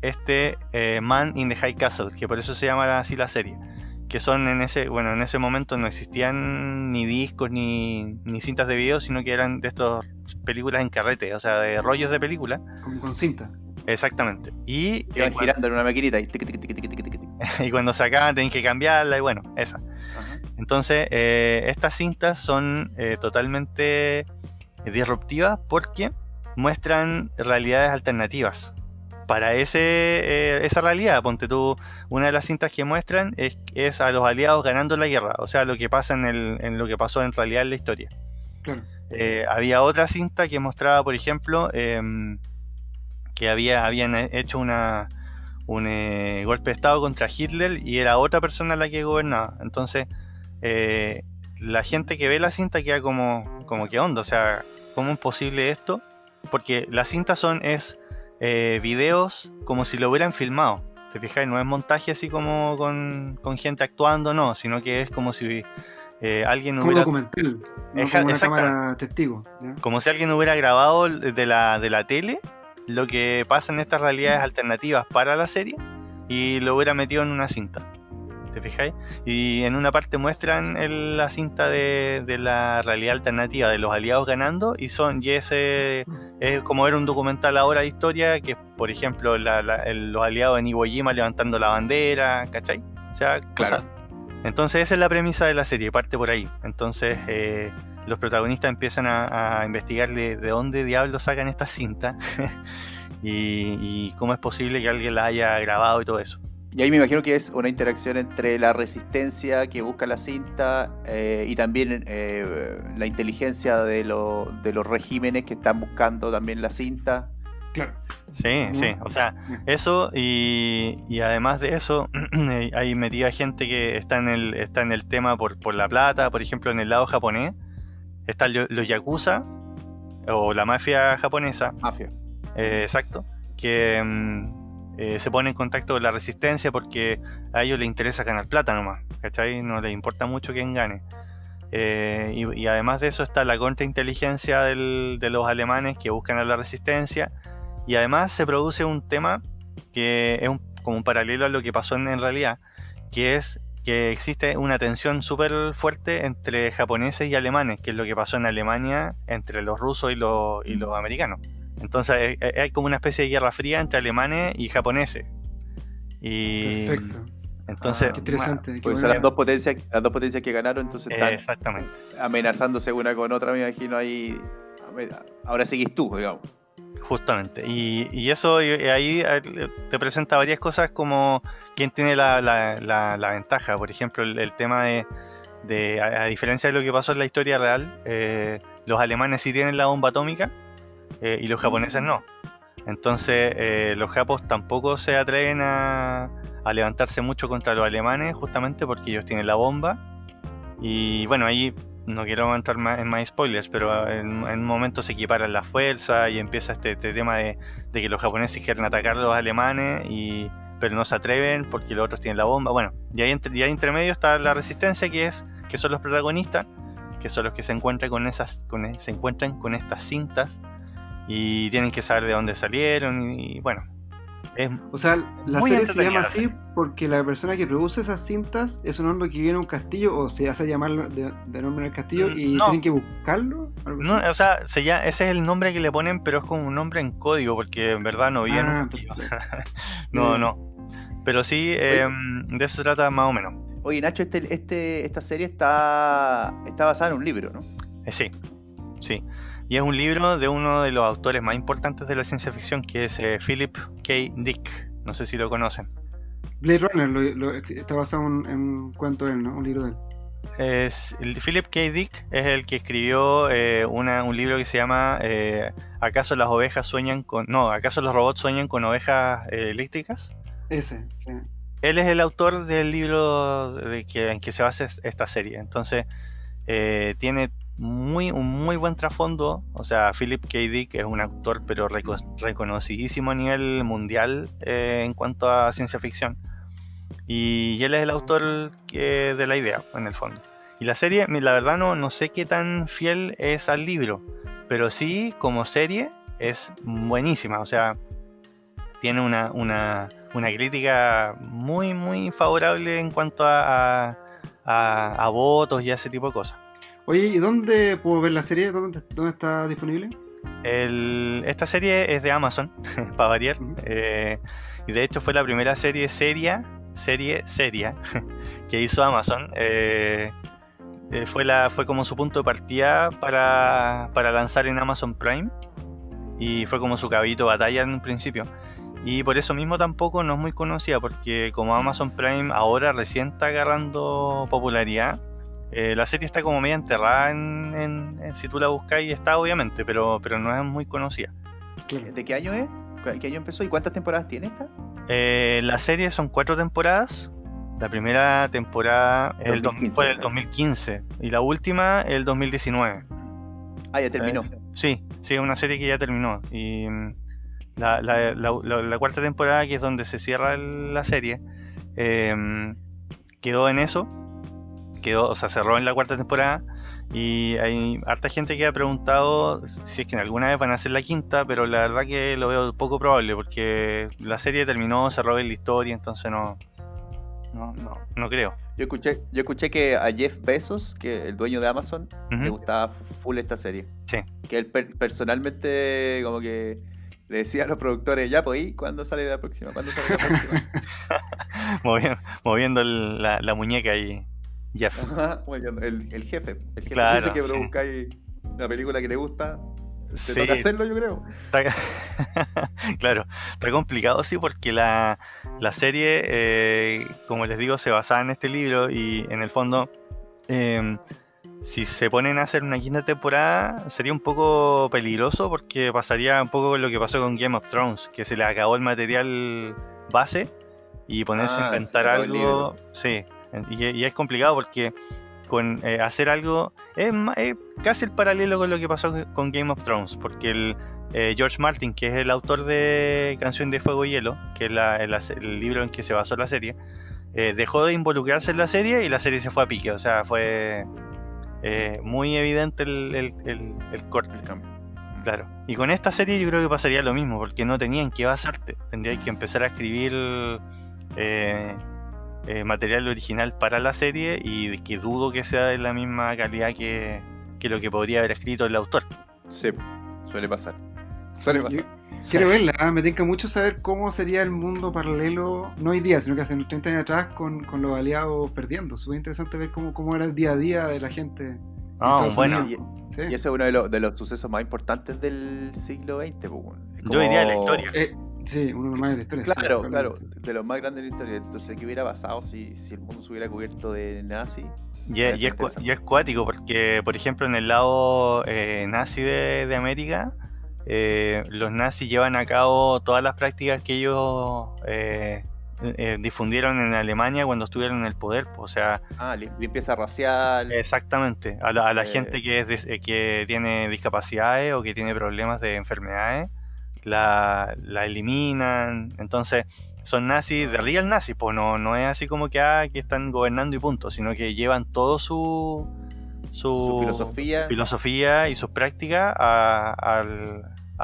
este Man in the High Castle, que por eso se llama así la serie, que son en ese momento no existían ni discos ni cintas de video, sino que eran de estas películas en carrete, o sea, de rollos de película. Como con cinta. Exactamente. Y iban girando en una maquinita y y cuando se acaban tienen que cambiarla y bueno, esa. Ajá. Entonces, estas cintas son totalmente disruptivas porque muestran realidades alternativas. Para esa realidad, ponte tú, una de las cintas que muestran es a los aliados ganando la guerra, o sea, lo que pasa en lo que pasó en realidad en la historia. Claro. Había otra cinta que mostraba, por ejemplo, que habían hecho un golpe de estado contra Hitler y era otra persona la que gobernaba. Entonces, la gente que ve la cinta queda como ¿qué onda? O sea, ¿cómo es posible esto? Porque la cinta es videos como si lo hubieran filmado. ¿Te fijas? No es montaje así como con gente actuando, no, sino que es como si alguien como hubiera... documental, no como una cámara testigo, ¿ya? Como si alguien hubiera grabado de la tele lo que pasa en estas realidades alternativas para la serie y lo hubiera metido en una cinta. ¿Te fijáis? Y en una parte muestran la cinta de la realidad alternativa de los aliados ganando y ese es como ver un documental ahora de historia que, por ejemplo, los aliados en Iwo Jima levantando la bandera, ¿cachai? O sea, cosas. Claro. Entonces esa es la premisa de la serie, parte por ahí. Entonces los protagonistas empiezan a investigar de dónde diablos sacan estas cintas y cómo es posible que alguien las haya grabado y todo eso. Y ahí me imagino que es una interacción entre la resistencia que busca la cinta y también la inteligencia de los regímenes que están buscando también la cinta. Claro. Sí, o sea, eso y además de eso hay metida gente que está en el tema por la plata, por ejemplo en el lado japonés, están los yakuza o la mafia japonesa, Mafia. exacto, que se pone en contacto con la resistencia porque a ellos les interesa ganar plata nomás, ¿cachai? No les importa mucho quién gane. Y además de eso está la contrainteligencia de los alemanes que buscan a la resistencia, y además se produce un tema que es como un paralelo a lo que pasó en realidad, que es que existe una tensión súper fuerte entre japoneses y alemanes, que es lo que pasó en Alemania entre los rusos y los americanos. Entonces hay como una especie de guerra fría entre alemanes y japoneses. Y Perfecto. entonces, Qué interesante. Pues son las dos potencias que ganaron, entonces están exactamente. amenazándose una con otra, me imagino ahí. Ahora seguís tú, digamos. Justamente, y eso ahí te presenta varias cosas como quién tiene la ventaja. Por ejemplo, el tema de a diferencia de lo que pasó en la historia real, los alemanes sí tienen la bomba atómica y los japoneses no. Entonces los japos tampoco se atreven a levantarse mucho contra los alemanes, justamente porque ellos tienen la bomba. Y bueno, ahí no quiero entrar en más spoilers, pero en un momento se equiparan las fuerzas y empieza este tema de que los japoneses quieren atacar a los alemanes, pero no se atreven porque los otros tienen la bomba. Bueno, y ahí entre medio está la resistencia, que son los protagonistas, que son los que se encuentran se encuentran con estas cintas y tienen que saber de dónde salieron. Y bueno, o sea, la muy serie se llama entretenida, así porque la persona que produce esas cintas es un hombre que vive en un castillo o se hace llamar de nombre en el castillo y No. tienen que buscarlo. ¿Algo No, así? o sea, ese es el nombre que le ponen, pero es como un nombre en código, porque en verdad no vive en un castillo. Perfecto. No. Pero sí, de eso se trata más o menos. Oye, Nacho, esta serie está basada en un libro, ¿no? Sí. Y es un libro de uno de los autores más importantes de la ciencia ficción, que es Philip K. Dick. No sé si lo conocen. Blade Runner está basado en un cuento de él, ¿no? Un libro de él. Philip K. Dick es el que escribió un libro que se llama ¿Acaso las ovejas sueñan con... No, ¿acaso los robots sueñan con ovejas eléctricas? Ese, sí. Él es el autor del libro en que se basa esta serie. Entonces, tiene un muy buen trasfondo. O sea, Philip K. Dick es un actor pero reconocidísimo a nivel mundial en cuanto a ciencia ficción. Y él es el autor de la idea, en el fondo. Y la serie, la verdad no sé qué tan fiel es al libro, pero sí, como serie, es buenísima. O sea, tiene una crítica muy, muy favorable en cuanto a votos y a ese tipo de cosas. Oye, ¿y dónde puedo ver la serie? ¿Dónde está disponible? Esta serie es de Amazon, para variar. Ujú. Y de hecho fue la primera serie seria que hizo Amazon. Fue como su punto de partida para lanzar en Amazon Prime. Y fue como su caballito de batalla en un principio. Y por eso mismo tampoco no es muy conocida, porque como Amazon Prime ahora recién está agarrando popularidad, la serie está como media enterrada si tú la buscas, y está obviamente, pero no es muy conocida. Claro. ¿De qué año es? ¿Qué año empezó y cuántas temporadas tiene esta? La serie son 4 temporadas. La primera temporada fue del 2015 y la última el 2019. Ah, ya terminó. Sí, es una serie que ya terminó. Y la cuarta temporada, que es donde se cierra la serie, quedó en eso. O sea, cerró en la cuarta temporada. Y hay harta gente que ha preguntado si es que en alguna vez van a hacer la quinta, pero la verdad que lo veo poco probable, porque la serie terminó, cerró en la historia, entonces no creo. Yo escuché que a Jeff Bezos, que el dueño de Amazon, le gustaba full esta serie. Sí. Que él personalmente como que le decía a los productores, ya pues, ¿y cuándo sale la próxima? Moviendo la muñeca ahí, Jeff. Ajá, bueno, el jefe. El jefe Claro, dice que sí. produzcáis la película que le gusta. Te Sí, toca hacerlo, yo creo. Claro, está complicado, sí, porque la serie, como les digo, se basaba en este libro, y en el fondo, si se ponen a hacer una quinta temporada, sería un poco peligroso, porque pasaría un poco con lo que pasó con Game of Thrones, que se le acabó el material base y ponerse a inventar se acabó el algo. Sí, y es complicado porque con hacer algo, es casi el paralelo con lo que pasó con Game of Thrones, porque George Martin, que es el autor de Canción de Fuego y Hielo, que es el libro en que se basó la serie, dejó de involucrarse en la serie y la serie se fue a pique. O sea, fue muy evidente el corte. El cambio. Claro. Y con esta serie yo creo que pasaría lo mismo, porque no tenían que basarte. Tendrían que empezar a escribir material original para la serie, y que dudo que sea de la misma calidad que lo que podría haber escrito el autor. Sí, suele pasar. Suele pasar. Quiero verla, me tinca mucho saber cómo sería el mundo paralelo, no hoy día, sino que hace unos 30 años atrás, con los aliados perdiendo. Súper interesante ver cómo era el día a día de la gente. en Estados Bueno. Unidos. Sí. Y eso es uno de los sucesos más importantes del siglo XX. Pues, bueno. Es Yo diría de la como- historia. Sí, uno de los más de la historia. sí, Claro, claro, probablemente. de los más grandes de la historia. Entonces, ¿qué hubiera pasado si el mundo se hubiera cubierto de nazis? Y es cuático, porque, por ejemplo, en el lado nazi de América, los nazis llevan a cabo todas las prácticas que ellos difundieron en Alemania cuando estuvieron en el poder. O sea, Limpieza racial. exactamente, a la Eh. gente que tiene discapacidades o que tiene problemas de enfermedades, la eliminan. Entonces, son nazis, de real nazis, pues no es así como que están gobernando y punto, sino que llevan todo su filosofía y sus prácticas a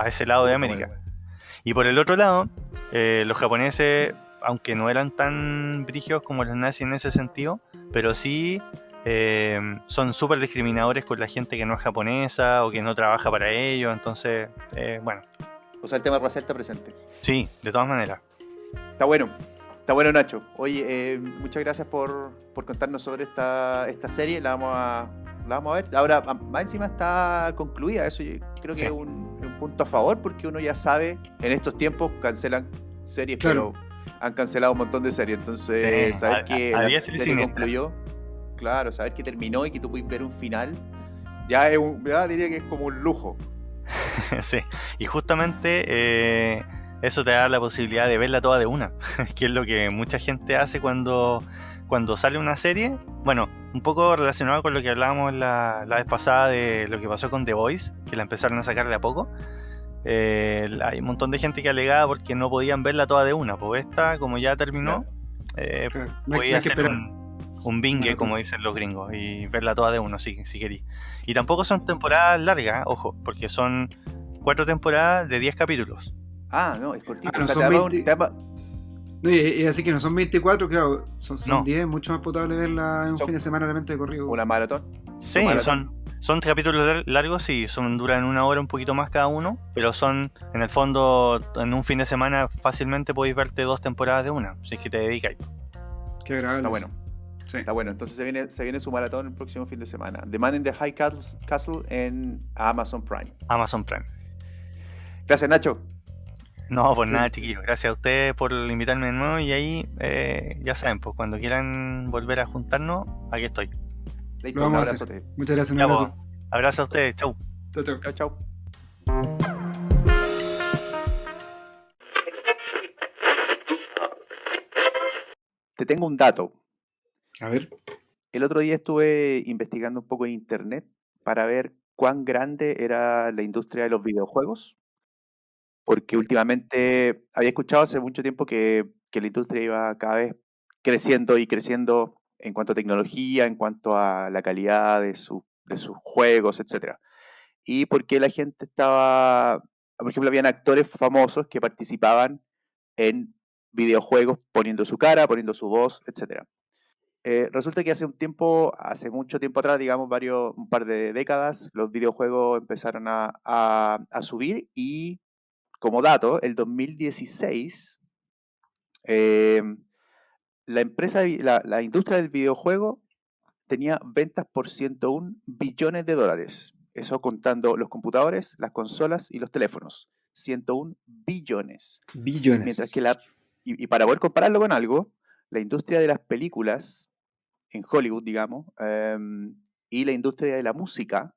ese lado de América. Y por el otro lado, los japoneses, aunque no eran tan brígidos como los nazis en ese sentido, pero sí son súper discriminadores con la gente que no es japonesa o que no trabaja para ellos. Entonces, bueno, O sea, el tema racial está presente. sí, de todas maneras. Está bueno, Nacho. Oye, muchas gracias por contarnos sobre esta serie. La vamos a ver. Ahora, más encima está concluida. Eso yo creo que Sí. es un punto a favor, porque uno ya sabe, en estos tiempos cancelan series, Claro. pero han cancelado un montón de series. Entonces, Sí, saber que a la diestra y serie siniestra. concluyó, claro, saber que terminó y que tú puedes ver un final, ya diría que es como un lujo. Sí, y justamente eso te da la posibilidad de verla toda de una, que es lo que mucha gente hace cuando sale una serie. Bueno, un poco relacionado con lo que hablábamos la vez pasada de lo que pasó con The Voice, que la empezaron a sacar de a poco. Hay un montón de gente que alegaba porque no podían verla toda de una, pues esta, como ya terminó, Claro, no hay podía que hacer esperar. un binge, Maratón. como dicen los gringos, y verla toda de uno, si queréis. Y tampoco son temporadas largas, ojo, porque son 4 temporadas de 10 capítulos. No, es cortito. No, O sea, son te da 20. No, y así que no son 24, claro, son No. 10, mucho más potable verla en un Son- fin de semana realmente de corrido. una maratón. Sí, maratón. son capítulos largos, sí, duran 1 hora, un poquito más cada uno, pero son, en el fondo, en un fin de semana fácilmente podéis verte 2 temporadas de una, si es que te dedicáis. Qué agradable. Está bueno. Sí. Está bueno, entonces se viene su maratón el próximo fin de semana. The Man in the High Castle en Amazon Prime. Amazon Prime. Gracias, Nacho. No, pues Sí. nada, chiquillos. Gracias a ustedes por invitarme de nuevo. Y ahí, ya saben, pues cuando quieran volver a juntarnos, aquí estoy. Listo, Lo un vamos a abrazote. Muchas gracias, un Ya, abrazo. pues, abrazo a ustedes. Chau. Chao, chao. Chao, chao. Te tengo un dato. A ver. El otro día estuve investigando un poco en internet para ver cuán grande era la industria de los videojuegos, porque últimamente había escuchado hace mucho tiempo que la industria iba cada vez creciendo y creciendo en cuanto a tecnología, en cuanto a la calidad de sus juegos, etcétera. Y porque la gente estaba, por ejemplo, habían actores famosos que participaban en videojuegos poniendo su cara, poniendo su voz, etcétera. Resulta que hace mucho tiempo atrás, digamos un par de décadas, los videojuegos empezaron a subir, y como dato, el 2016, la industria del videojuego tenía ventas por 101 billones de dólares. Eso contando los computadores, las consolas y los teléfonos. 101 billones. Billones. Mientras que y para poder compararlo con algo, la industria de las películas en Hollywood, digamos, y la industria de la música,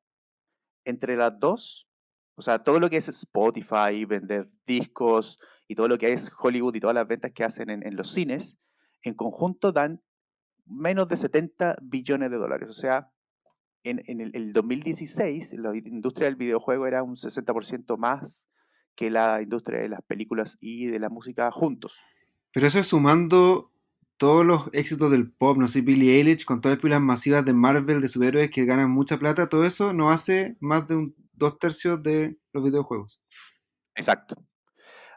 entre las dos, o sea, todo lo que es Spotify, vender discos y todo lo que es Hollywood y todas las ventas que hacen en los cines, en conjunto dan menos de 70 billones de dólares. O sea, en el 2016 la industria del videojuego era un 60% más que la industria de las películas y de la música juntos. Pero eso es sumando todos los éxitos del pop, no sé, Billie Eilish, con todas las películas masivas de Marvel, de superhéroes que ganan mucha plata, todo eso no hace más de 2/3 de los videojuegos. Exacto.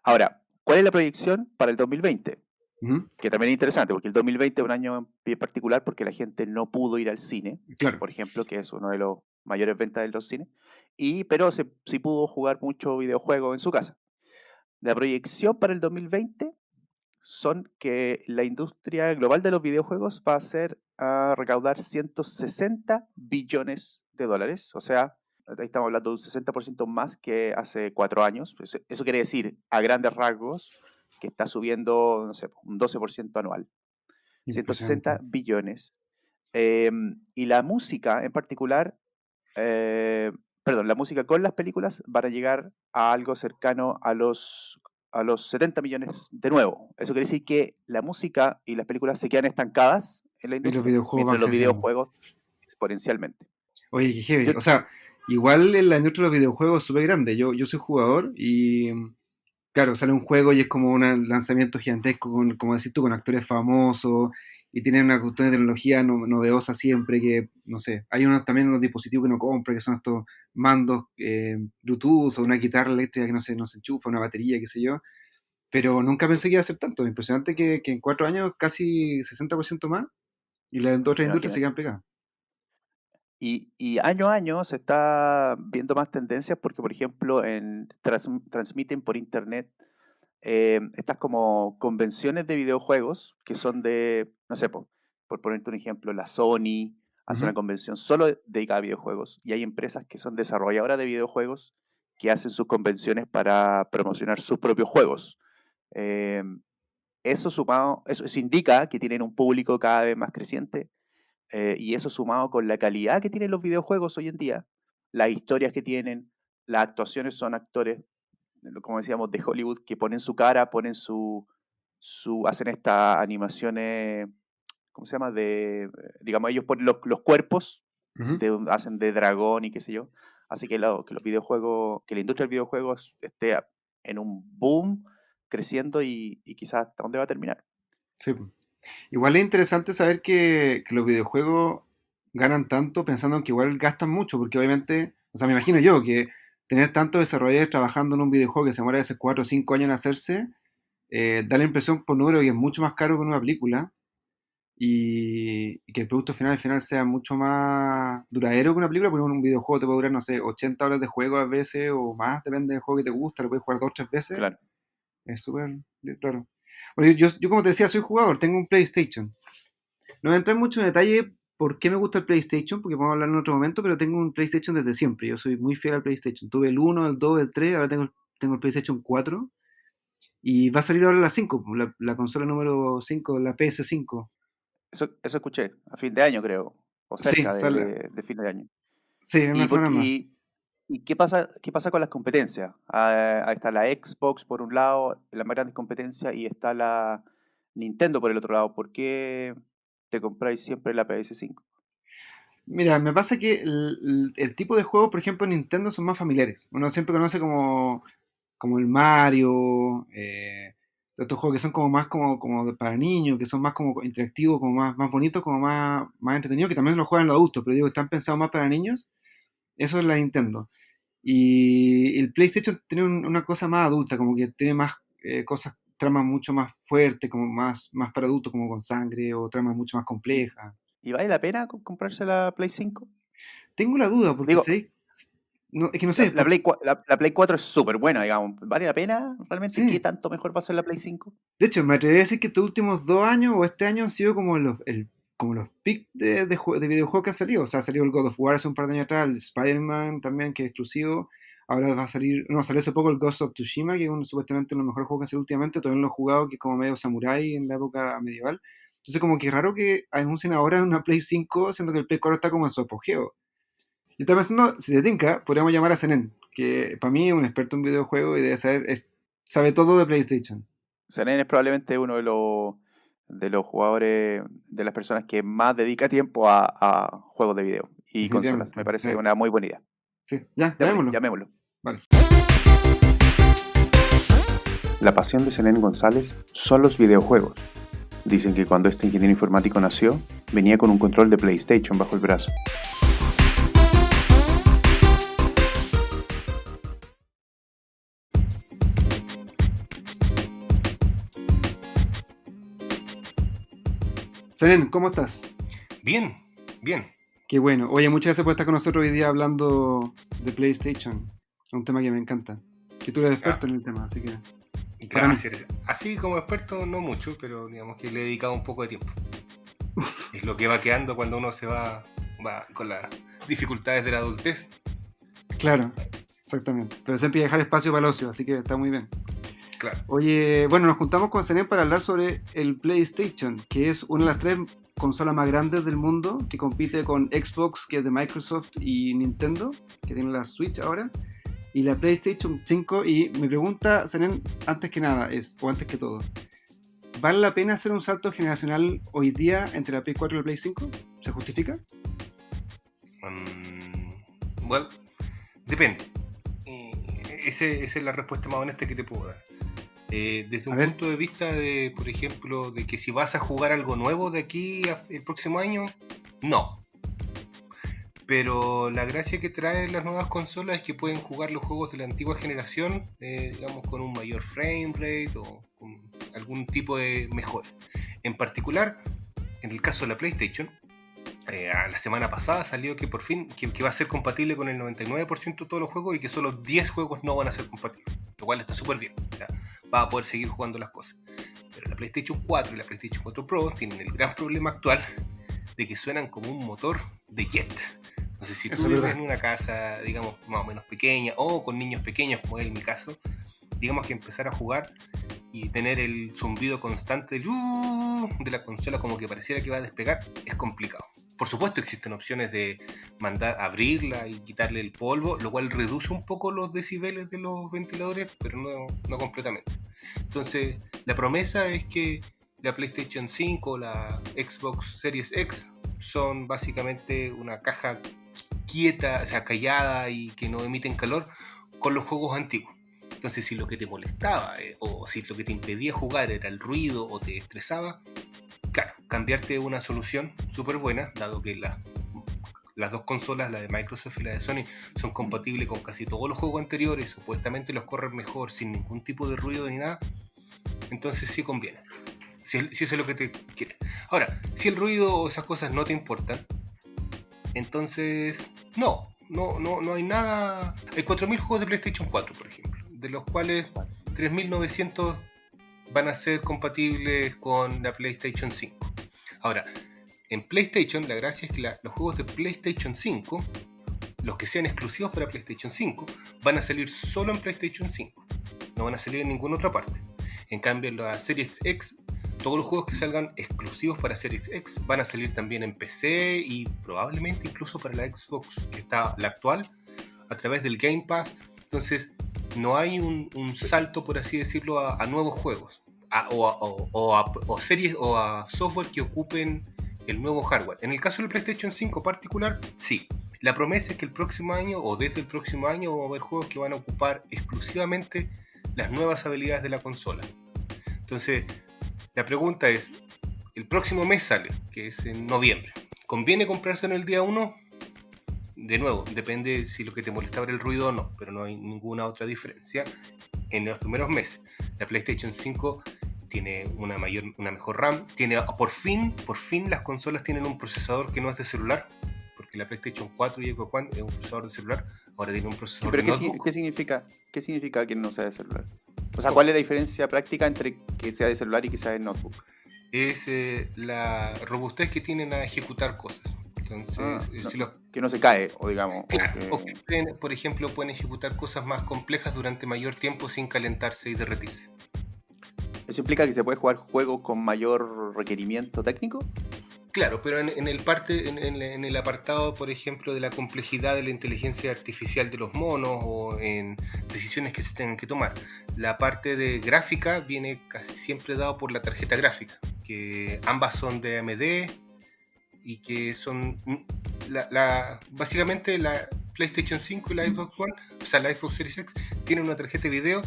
Ahora, ¿cuál es la proyección para el 2020? Ujú, Que también es interesante, porque el 2020 es un año bien particular porque la gente no pudo ir al cine, claro. por ejemplo, que es uno de los mayores ventas de los cines, pero sí pudo jugar mucho videojuego en su casa. La proyección para el 2020 son que la industria global de los videojuegos va a recaudar 160 billones de dólares, o sea, ahí estamos hablando de un 60% más que hace 4 años. Eso quiere decir, a grandes rasgos, que está subiendo, no sé, un 12% anual. 160 Impresionante. billones. Y la música en particular, perdón, la música con las películas van a llegar a algo cercano a los 70 millones de nuevo. Eso quiere decir que la música y las películas se quedan estancadas en la Y los industria, videojuegos van mientras los creciendo. videojuegos exponencialmente. Oye, qué heavy. Yo, O sea, igual en la industria de los videojuegos es súper grande. Yo soy jugador y, claro, sale un juego y es como un lanzamiento gigantesco, como decís tú, con actores famosos y tienen una cuestión de tecnología novedosa siempre que, no sé, hay también unos dispositivos que uno compra, que son estos mandos Bluetooth o una guitarra eléctrica que no se enchufa, una batería, qué sé yo. Pero nunca pensé que iba a ser tanto. Impresionante que en 4 años casi 60% más y las otras industrias se imagínate. quedan pegadas. Y año a año se está viendo más tendencias porque, por ejemplo, transmiten por internet estas como convenciones de videojuegos que son no sé, por ponerte un ejemplo, la Sony hace una Ujú. convención solo dedicada a videojuegos y hay empresas que son desarrolladoras de videojuegos que hacen sus convenciones para promocionar sus propios juegos. Eh, eso indica que tienen un público cada vez más creciente, y eso sumado con la calidad que tienen los videojuegos hoy en día, las historias que tienen, las actuaciones son actores, como decíamos, de Hollywood, que ponen su cara, hacen estas animaciones, ¿cómo se llama? Digamos, ellos ponen los cuerpos, Ujú. hacen de dragón y qué sé yo. Así que los videojuegos, que la industria del videojuegos esté en un boom, creciendo y quizás hasta dónde va a terminar. Sí, po. Igual es interesante saber que los videojuegos ganan tanto pensando en que igual gastan mucho, porque obviamente, o sea, me imagino yo que tener tantos desarrolladores trabajando en un videojuego que se demora a veces 4 o 5 años en hacerse, da la impresión por número que es mucho más caro que una película y que el producto final al final sea mucho más duradero que una película, porque un videojuego te puede durar, no sé, 80 horas de juego a veces o más, depende del juego que te gusta, lo puedes jugar 2 o 3 veces, Claro. es súper claro. Bueno, yo como te decía, soy jugador, tengo un PlayStation. No voy a entrar mucho en detalle por qué me gusta el PlayStation, porque podemos hablar en otro momento, pero tengo un PlayStation desde siempre. Yo soy muy fiel al PlayStation. Tuve el 1, el 2, el 3, ahora tengo el PlayStation 4 y va a salir ahora la 5, la consola número 5, la PS5. Eso escuché, a fin de año creo, o Sí, cerca sale. de fin de año. Sí, en una ¿Y, por, semana más. y qué pasa con las competencias? Ahí está la Xbox por un lado, la más grande competencia, y está la Nintendo por el otro lado. ¿Por qué te compráis siempre la PS5? Mira, me pasa que el tipo de juegos, por ejemplo, en Nintendo son más familiares. Uno siempre conoce como el Mario, estos juegos que son como más para niños, que son más como interactivos, como más bonitos, como más entretenidos, que también los juegan los adultos, pero digo, están pensados más para niños. Eso es la Nintendo. Y el PlayStation tiene una cosa más adulta, como que tiene más cosas, tramas mucho más fuertes, como más para adultos, como con sangre, o tramas mucho más ¿Y, complejas. y vale la pena comprarse la Play 5? Tengo la duda, porque Digo, sé, no, es que no la, sé, la Play, la Play 4 es súper buena, digamos. ¿Vale la pena realmente? ¿Qué sí. tanto mejor va a ser la Play 5? De hecho, me atrevería a decir que estos últimos 2 años o este año han sido como los pics de videojuegos que han salido. O sea, salió el God of War hace un par de años atrás, el Spider-Man también, que es exclusivo. Ahora va a salir, no, salió hace poco el Ghost of Tsushima, que es supuestamente uno de los mejores juegos que han salido últimamente. Todavía no lo he jugado, que es como medio samurai en la época medieval. Entonces, como que raro que anuncien ahora una Play 5, siendo que el Play 4 está como en su apogeo. Yo estaba pensando, si te tinca, podríamos llamar a Zenén, que para mí es un experto en videojuegos y sabe todo de PlayStation. Senen es probablemente uno de los de los jugadores, de las personas que más dedica tiempo a juegos de video y consolas. Me parece una muy buena idea. Sí, ya, llamémoslo. Llamémoslo. Vale. La pasión de Zenén González son los videojuegos. Dicen que cuando este ingeniero informático nació, venía con un control de PlayStation bajo el brazo. Zenén, ¿cómo estás? Bien, bien. Qué bueno. Oye, muchas gracias por estar con nosotros hoy día hablando de PlayStation. Un tema que me encanta. Que tú eres experto en el tema, así que... Gracias. Así como experto, no mucho, pero digamos que le he dedicado un poco de tiempo. Es lo que va quedando cuando uno se va con las dificultades de la adultez. Claro, exactamente. Pero siempre hay que dejar espacio para el ocio, así que está muy bien. Claro. Oye, bueno, nos juntamos con Zenén para hablar sobre el PlayStation, que es una de las 3 consolas más grandes del mundo, que compite con Xbox, que es de Microsoft, y Nintendo, que tiene la Switch ahora, y la PlayStation 5. Y mi pregunta, Zenén, antes que nada o antes que todo, ¿vale la pena hacer un salto generacional hoy día entre la Play 4 y la Play 5? ¿Se justifica? Bueno, depende. Esa es la respuesta más honesta que te puedo dar. Desde un punto de vista de, por ejemplo, de que si vas a jugar algo nuevo de aquí el próximo año, no. Pero la gracia que traen las nuevas consolas es que pueden jugar los juegos de la antigua generación, digamos, con un mayor frame rate o con algún tipo de mejora. En particular, en el caso de la PlayStation, la semana pasada salió que por fin que va a ser compatible con el 99% de todos los juegos y que solo 10 juegos no van a ser compatibles, lo cual está súper bien. O sea, va a poder seguir jugando las cosas. Pero la PlayStation 4 y la PlayStation 4 Pro tienen el gran problema actual de que suenan como un motor de jet. Entonces, si tú vives en una casa, digamos, más o menos pequeña o con niños pequeños, como es mi caso, digamos que empezar a jugar y tener el zumbido constante de la consola como que pareciera que va a despegar es complicado. Por supuesto existen opciones de mandar abrirla y quitarle el polvo, lo cual reduce un poco los decibeles de los ventiladores, pero no completamente. Entonces la promesa es que la PlayStation 5 o la Xbox Series X son básicamente una caja quieta, o sea, callada y que no emiten calor con los juegos antiguos. Entonces, si lo que te molestaba o si lo que te impedía jugar era el ruido o te estresaba, claro, cambiarte una solución súper buena, dado que las dos consolas, la de Microsoft y la de Sony, son compatibles con casi todos los juegos anteriores, supuestamente los corren mejor, sin ningún tipo de ruido ni nada, entonces sí conviene, si eso es lo que te quiere. Ahora, si el ruido o esas cosas no te importan, entonces no hay nada. Hay 4.000 juegos de PlayStation 4, por ejemplo, de los cuales 3.900 van a ser compatibles con la PlayStation 5. Ahora, en PlayStation la gracia es que los juegos de PlayStation 5, los que sean exclusivos para PlayStation 5, van a salir solo en PlayStation 5, no van a salir en ninguna otra parte. En cambio, en la Series X, todos los juegos que salgan exclusivos para Series X van a salir también en PC y probablemente incluso para la Xbox, que está la actual, a través del Game Pass. Entonces no hay un salto, por así decirlo, a nuevos juegos o series o a software que ocupen el nuevo hardware. En el caso del PlayStation 5 particular, sí. La promesa es que el próximo año o desde el próximo año vamos a ver juegos que van a ocupar exclusivamente las nuevas habilidades de la consola. Entonces, la pregunta es, el próximo mes sale, que es en noviembre. ¿Conviene comprarse en el día 1? De nuevo, depende si lo que te molestaba era el ruido o no, pero no hay ninguna otra diferencia en los primeros meses. La PlayStation 5 tiene una mejor RAM, tiene por fin las consolas tienen un procesador que no es de celular, porque la PlayStation 4 y Xbox One es un procesador de celular, ahora tiene un procesador de notebook. ¿Qué significa que no sea de celular? O sea, ¿cuál es la diferencia práctica entre que sea de celular y que sea de notebook? Es la robustez que tienen a ejecutar cosas. Entonces, que no se cae, o digamos. Claro, o que, por ejemplo, pueden ejecutar cosas más complejas durante mayor tiempo sin calentarse y derretirse. ¿Eso implica que se puede jugar juegos con mayor requerimiento técnico? Claro, pero en el apartado, por ejemplo, de la complejidad de la inteligencia artificial de los monos o en decisiones que se tengan que tomar. La parte de gráfica viene casi siempre dado por la tarjeta gráfica. que ambas son de AMD y que son básicamente la PlayStation 5 y la Xbox One, o sea, la Xbox Series X, tienen una tarjeta de video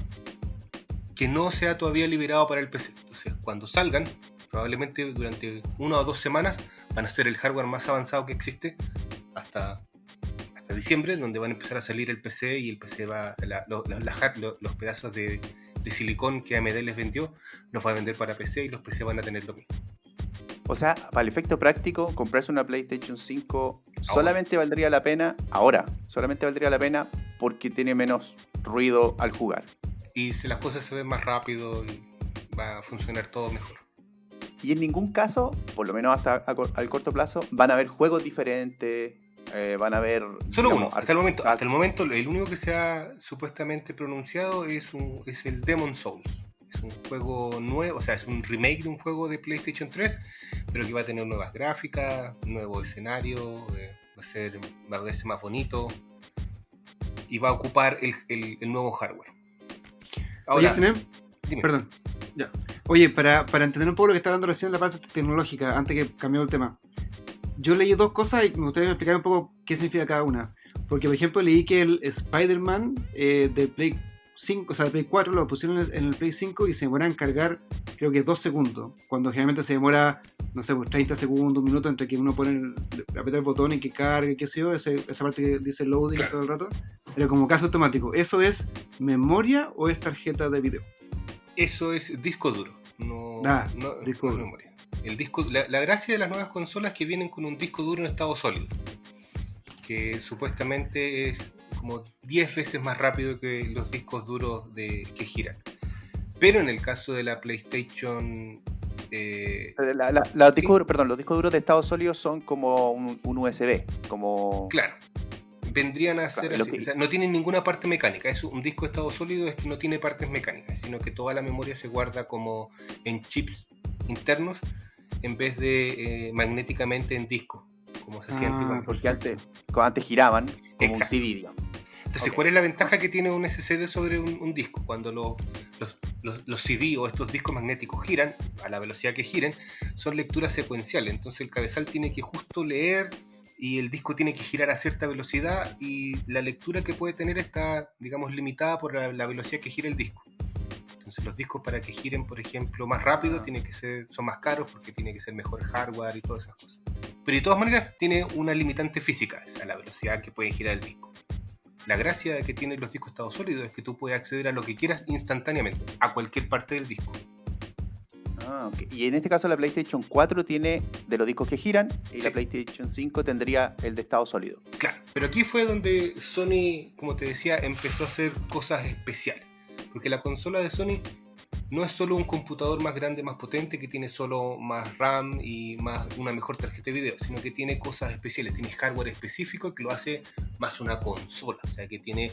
que no se ha todavía liberado para el PC. Entonces, cuando salgan, probablemente durante 1 o 2 semanas, van a ser el hardware más avanzado que existe hasta diciembre, donde van a empezar a salir el PC y el PC va los pedazos de silicón que AMD les vendió, los va a vender para PC y los PC van a tener lo mismo. O sea, para el efecto práctico, comprarse una PlayStation 5 solamente valdría la pena porque tiene menos ruido al jugar. Y si las cosas se ven más rápido y va a funcionar todo mejor. Y en ningún caso, por lo menos hasta al corto plazo, van a haber juegos diferentes, van a haber... Solo uno, hasta el momento el único que se ha supuestamente pronunciado es el Demon's Souls. Es un juego nuevo, o sea, es un remake de un juego de PlayStation 3, pero que va a tener nuevas gráficas, nuevo escenario, va a verse más bonito y va a ocupar el nuevo hardware. Ahora, oye, dime. Perdón. Ya. Oye, para entender un poco lo que está hablando recién en la parte tecnológica, antes que cambiemos el tema, yo leí 2 cosas y me gustaría explicar un poco qué significa cada una. Porque, por ejemplo, leí que el Spider-Man de Play 5, o sea, de Play 4 lo pusieron en el Play 5 y se demora en cargar, creo que 2 segundos. Cuando generalmente se demora, no sé, pues 30 segundos, 1 minuto entre que uno aprieta el botón y que cargue, qué sé yo, esa parte que dice loading todo el rato. Pero como caso automático, ¿eso es memoria o es tarjeta de video? Eso es disco duro, no disco duro. Memoria. El disco, la gracia de las nuevas consolas es que vienen con un disco duro en estado sólido, que supuestamente es como 10 veces más rápido que los discos duros que giran. Pero en el caso de la PlayStation... los discos duros de estado sólido son como un USB, como... Claro. Vendrían a ser así, o sea, no tienen ninguna parte mecánica. Es un disco de estado sólido, es que no tiene partes mecánicas, sino que toda la memoria se guarda como en chips internos en vez de magnéticamente en disco, como se hacía antiguamente. Porque antes giraban como Exacto. un CD, digamos. Entonces, ¿cuál es la ventaja que tiene un SSD sobre un disco? Cuando los CD o estos discos magnéticos giran, a la velocidad que giren, son lecturas secuenciales. Entonces el cabezal tiene que justo leer y el disco tiene que girar a cierta velocidad y la lectura que puede tener está, digamos, limitada por la velocidad que gira el disco. Entonces los discos, para que giren, por ejemplo, más rápido, son más caros porque tiene que ser mejor hardware y todas esas cosas. Pero de todas maneras tiene una limitante física a la velocidad que puede girar el disco. La gracia que tienen los discos estado sólido es que tú puedes acceder a lo que quieras instantáneamente, a cualquier parte del disco. Okay. Y en este caso la PlayStation 4 tiene de los discos que giran y sí. La PlayStation 5 tendría el de estado sólido. Claro, pero aquí fue donde Sony, como te decía, empezó a hacer cosas especiales. Porque la consola de Sony no es solo un computador más grande, más potente, que tiene solo más RAM y una mejor tarjeta de video, sino que tiene cosas especiales, tiene hardware específico que lo hace más una consola. O sea, que tiene,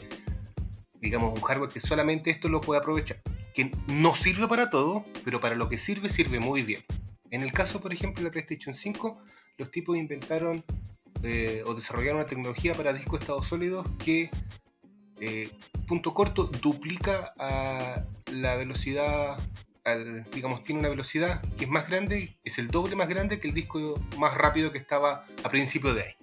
digamos, un hardware que solamente esto lo puede aprovechar. Que no sirve para todo, pero para lo que sirve muy bien. En el caso, por ejemplo, de la PlayStation 5, los tipos inventaron o desarrollaron una tecnología para discos de estado sólidos que, punto corto, duplica a la velocidad, digamos, tiene una velocidad que es más grande, es el doble más grande que el disco más rápido que estaba a principio de año.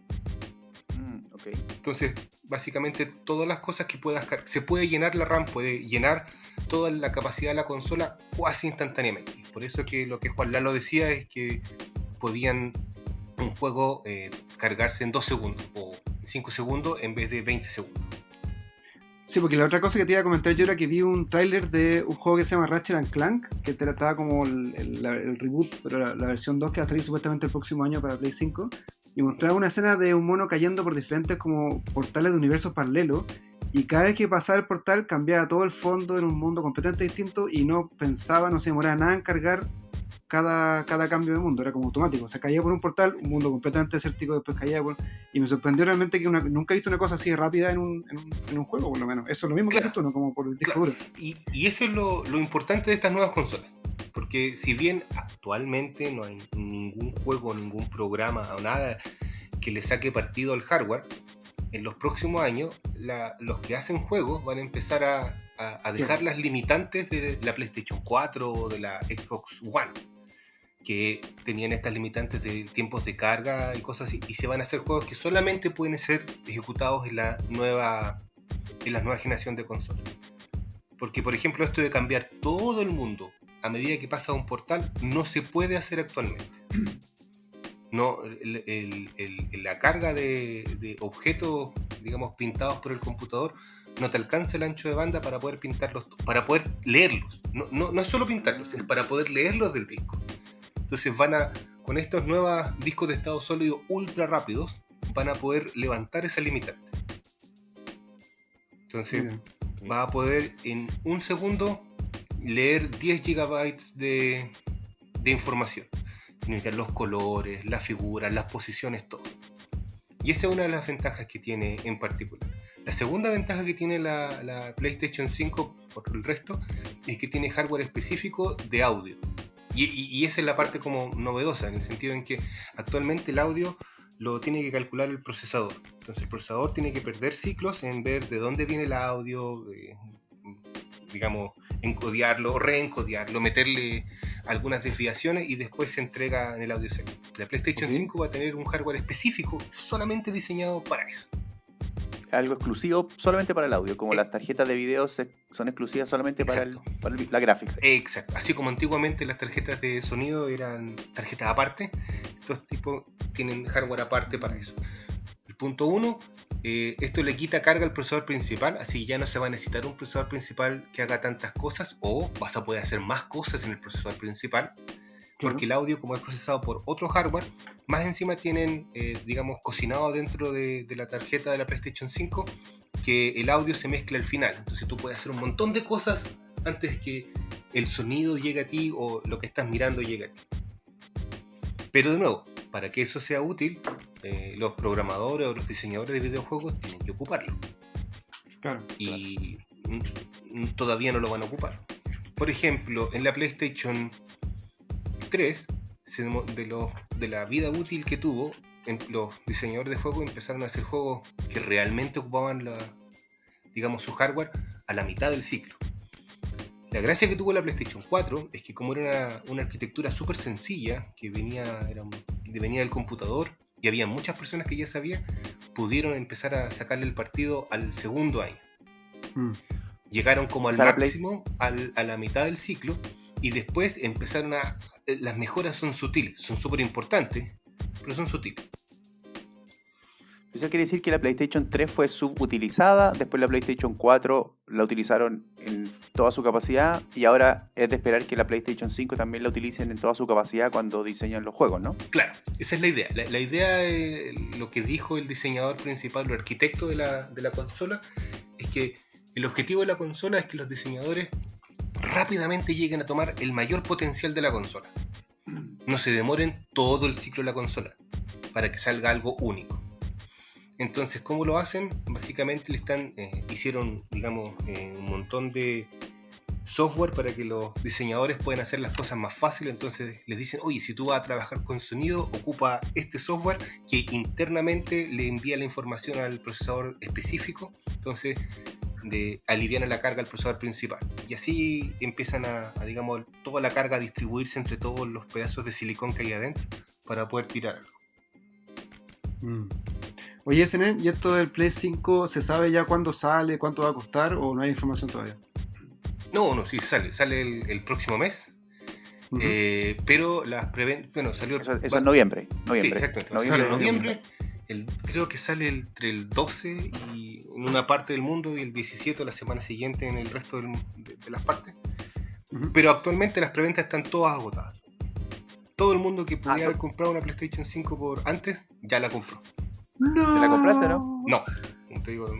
Okay. Entonces, básicamente todas las cosas que puedas cargar, se puede llenar la RAM, puede llenar toda la capacidad de la consola casi instantáneamente. Por eso que lo que Juan Lalo decía es que podían un juego cargarse en 2 segundos o 5 segundos en vez de 20 segundos. Sí, porque la otra cosa que te iba a comentar yo era que vi un tráiler de un juego que se llama Ratchet & Clank, que trataba como el reboot, pero la versión 2 que va a salir supuestamente el próximo año para Play 5, y mostraba una escena de un mono cayendo por diferentes como portales de universos paralelos, y cada vez que pasaba el portal cambiaba todo el fondo en un mundo completamente distinto y no se demoraba nada en cargar cada cambio de mundo, era como automático. O sea, caía por un portal, un mundo completamente desértico, después caía por... Y me sorprendió realmente que nunca he visto una cosa así rápida en un juego, por lo menos. Eso es lo mismo que haces tú, ¿no? Como por el disco duro. Y eso es lo importante de estas nuevas consolas. Porque si bien actualmente no hay ningún juego, ningún programa o nada que le saque partido al hardware, en los próximos años los que hacen juegos van a empezar a dejar las limitantes de la PlayStation 4 o de la Xbox One. que tenían estas limitantes de tiempos de carga y cosas así, y se van a hacer juegos que solamente pueden ser ejecutados en la nueva generación de consolas. Porque, por ejemplo, esto de cambiar todo el mundo a medida que pasa un portal no se puede hacer actualmente. No, la carga de objetos, digamos, pintados por el computador no te alcanza el ancho de banda para poder pintarlos, para poder leerlos. No es solo pintarlos, es para poder leerlos del disco. Entonces con estos nuevos discos de estado sólido ultra rápidos, van a poder levantar esa limitante. Entonces va a poder en un segundo leer 10 gigabytes de información. Significar los colores, las figuras, las posiciones, todo. Y esa es una de las ventajas que tiene en particular. La segunda ventaja que tiene la PlayStation 5 por el resto es que tiene hardware específico de audio. Y esa es la parte como novedosa, en el sentido en que actualmente el audio lo tiene que calcular el procesador. Entonces el procesador tiene que perder ciclos en ver de dónde viene el audio, digamos, encodearlo, reencodearlo, meterle algunas desviaciones y después se entrega en el audio seco. La PlayStation 5 va a tener un hardware específico solamente diseñado para eso. Algo exclusivo solamente para el audio, como las tarjetas de video son exclusivas solamente para la gráfica. Exacto, así como antiguamente las tarjetas de sonido eran tarjetas aparte, estos tipos tienen hardware aparte para eso. El punto 1, esto le quita carga al procesador principal, así ya no se va a necesitar un procesador principal que haga tantas cosas, o vas a poder hacer más cosas en el procesador principal, porque el audio, como es procesado por otro hardware, más encima tienen, digamos, cocinado dentro de la tarjeta de la PlayStation 5, que el audio se mezcla al final. Entonces tú puedes hacer un montón de cosas antes que el sonido llegue a ti o lo que estás mirando llegue a ti. Pero de nuevo, para que eso sea útil, los programadores o los diseñadores de videojuegos tienen que ocuparlo. Y todavía no lo van a ocupar. Por ejemplo, en la PlayStation 3, de la vida útil que tuvo, los diseñadores de juegos empezaron a hacer juegos que realmente ocupaban digamos, su hardware a la mitad del ciclo. La gracia que tuvo la PlayStation 4 es que como era una arquitectura súper sencilla, que venía del computador, y había muchas personas que ya sabían, pudieron empezar a sacarle el partido al segundo año. Llegaron como al máximo, a la mitad del ciclo, y después empezaron las mejoras son sutiles, son súper importantes, pero son sutiles. Eso quiere decir que la PlayStation 3 fue subutilizada, después la PlayStation 4 la utilizaron en toda su capacidad, y ahora es de esperar que la PlayStation 5 también la utilicen en toda su capacidad cuando diseñan los juegos, ¿no? Claro, esa es la idea. La idea, lo que dijo el diseñador principal, el arquitecto de la consola, es que el objetivo de la consola es que los diseñadores rápidamente lleguen a tomar el mayor potencial de la consola. No se demoren todo el ciclo de la consola para que salga algo único. Entonces, ¿cómo lo hacen? Básicamente hicieron, digamos, un montón de software para que los diseñadores puedan hacer las cosas más fáciles. Entonces les dicen, oye, si tú vas a trabajar con sonido, ocupa este software que internamente le envía la información al procesador específico. Entonces alivian la carga al procesador principal. Y así empiezan digamos, toda la carga a distribuirse entre todos los pedazos de silicón que hay adentro para poder tirar algo. Oye, SN, ¿y esto del Play 5 se sabe ya cuándo sale, cuánto va a costar, o no hay información todavía? No, sí sale el próximo mes. Pero las preventas, salió... Eso es noviembre. Sí, exactamente. Noviembre. Creo que sale entre el 12 y en una parte del mundo y el 17 la semana siguiente en el resto de las partes. Pero actualmente las preventas están todas agotadas. Todo el mundo que podía haber comprado una PlayStation 5 por antes, ya la compró. No. ¿Te la compraste, no? No, te digo...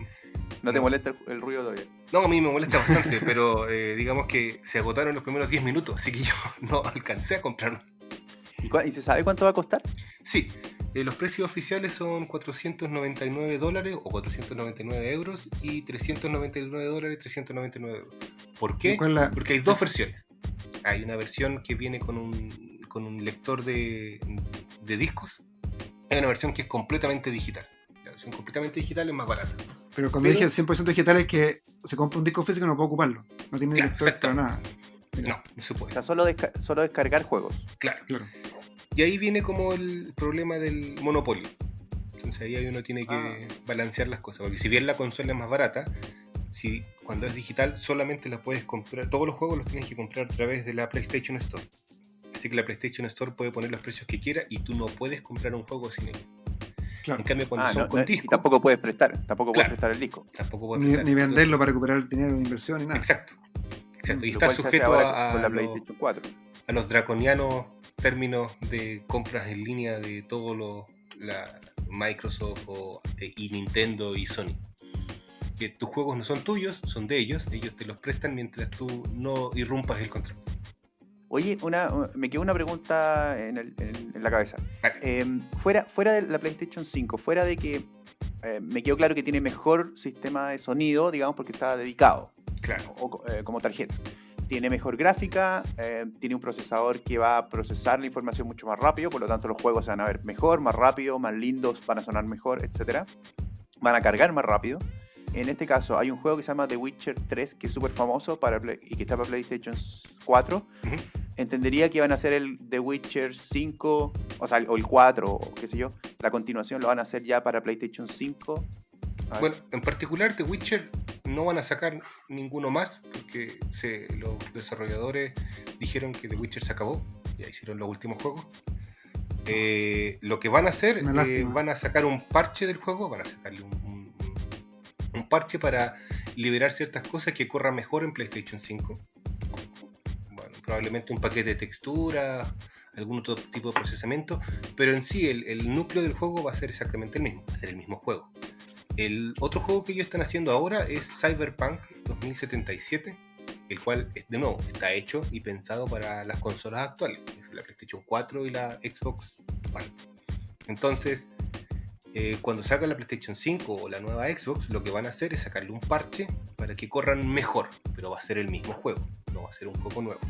¿No te molesta el ruido todavía? No, a mí me molesta bastante, pero digamos que se agotaron los primeros 10 minutos, así que yo no alcancé a comprarlo. ¿Y se sabe cuánto va a costar? Sí, los precios oficiales son $499 o 499 euros y $399, 399 euros. ¿Por qué? Porque hay dos versiones. Hay una versión que viene con un lector de discos. Hay una versión que es completamente digital. La versión completamente digital es más barata. Pero cuando dije 100% digital es que se compra un disco físico y no puede ocuparlo. No tiene lector para nada. No se O puede. sea, solo descargar juegos. Claro. Claro. Y ahí viene como el problema del monopolio. Entonces ahí uno tiene que balancear las cosas. Porque si bien la consola es más barata, si cuando es digital solamente la puedes comprar, todos los juegos los tienes que comprar a través de la PlayStation Store. Así que la PlayStation Store puede poner los precios que quiera y tú no puedes comprar un juego sin ello. Claro. En cambio, cuando son con Y disco, tampoco puedes prestar Claro. el disco. tampoco puedes Ni prestar. venderlo para recuperar el dinero de inversión ni nada. Exacto. Y Lo está cual se hace sujeto ahora con la a PlayStation 4. los draconianos términos de compras en línea de todo la Microsoft y Nintendo y Sony. Que tus juegos no son tuyos, son de ellos te los prestan mientras tú no irrumpas el contrato. Oye, me quedó una pregunta en la cabeza. Vale. Fuera de la PlayStation 5, fuera de que me quedó claro que tiene mejor sistema de sonido, digamos, porque está dedicado Claro. como tarjeta. Tiene mejor gráfica, tiene un procesador que va a procesar la información mucho más rápido, por lo tanto los juegos se van a ver mejor, más rápido, más lindos, van a sonar mejor, etc. Van a cargar más rápido. En este caso hay un juego que se llama The Witcher 3, que es súper famoso y que está para PlayStation 4. Ujú. Entendería que van a hacer el The Witcher 5, o el 4, o qué sé yo, la continuación lo van a hacer ya para PlayStation 5. A ver. Bueno, en particular The Witcher no van a sacar ninguno más porque los desarrolladores dijeron que The Witcher se acabó, ya hicieron los últimos juegos. Lo que van a hacer, Una lástima. van a sacar un parche del juego, van a sacarle un parche para liberar ciertas cosas que corran mejor en PlayStation 5. Bueno, probablemente un paquete de textura, algún otro tipo de procesamiento, pero en sí el núcleo del juego va a ser exactamente el mismo, va a ser el mismo juego. El otro juego que ellos están haciendo ahora es Cyberpunk 2077, el cual, de nuevo, está hecho y pensado para las consolas actuales, la PlayStation 4 y la Xbox One. Entonces, cuando salga la PlayStation 5 o la nueva Xbox, lo que van a hacer es sacarle un parche para que corran mejor, pero va a ser el mismo juego, no va a ser un juego nuevo.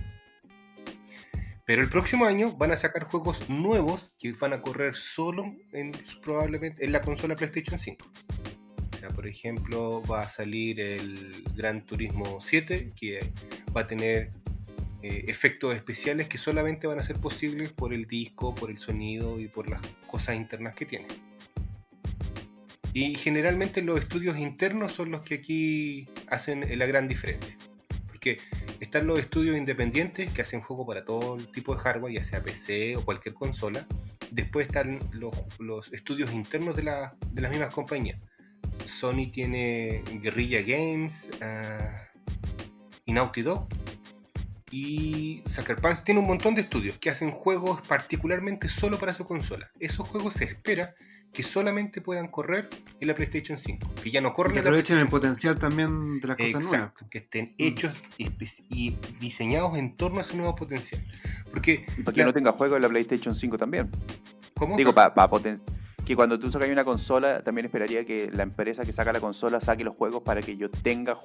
Pero el próximo año van a sacar juegos nuevos que van a correr solo probablemente en la consola PlayStation 5. O sea, por ejemplo, va a salir el Gran Turismo 7, que va a tener efectos especiales que solamente van a ser posibles por el disco, por el sonido y por las cosas internas que tiene. Y generalmente los estudios internos son los que aquí hacen la gran diferencia. Porque están los estudios independientes que hacen juegos para todo tipo de hardware, ya sea PC o cualquier consola. Después están los estudios internos de las mismas compañías. Sony tiene Guerrilla Games y Naughty Dog. Y Sucker Punch tiene un montón de estudios que hacen juegos particularmente solo para su consola. Esos juegos se espera que solamente puedan correr en la PlayStation 5, que ya no corren Que en la aprovechen el PlayStation potencial también de las cosas 5. nuevas. Exacto, que estén hechos y diseñados en torno a ese nuevo potencial. Porque Y para que no tenga juego en la PlayStation 5 también. ¿cómo? Digo, que cuando tú sacas una consola, también esperaría que la empresa que saca la consola saque los juegos para que yo tenga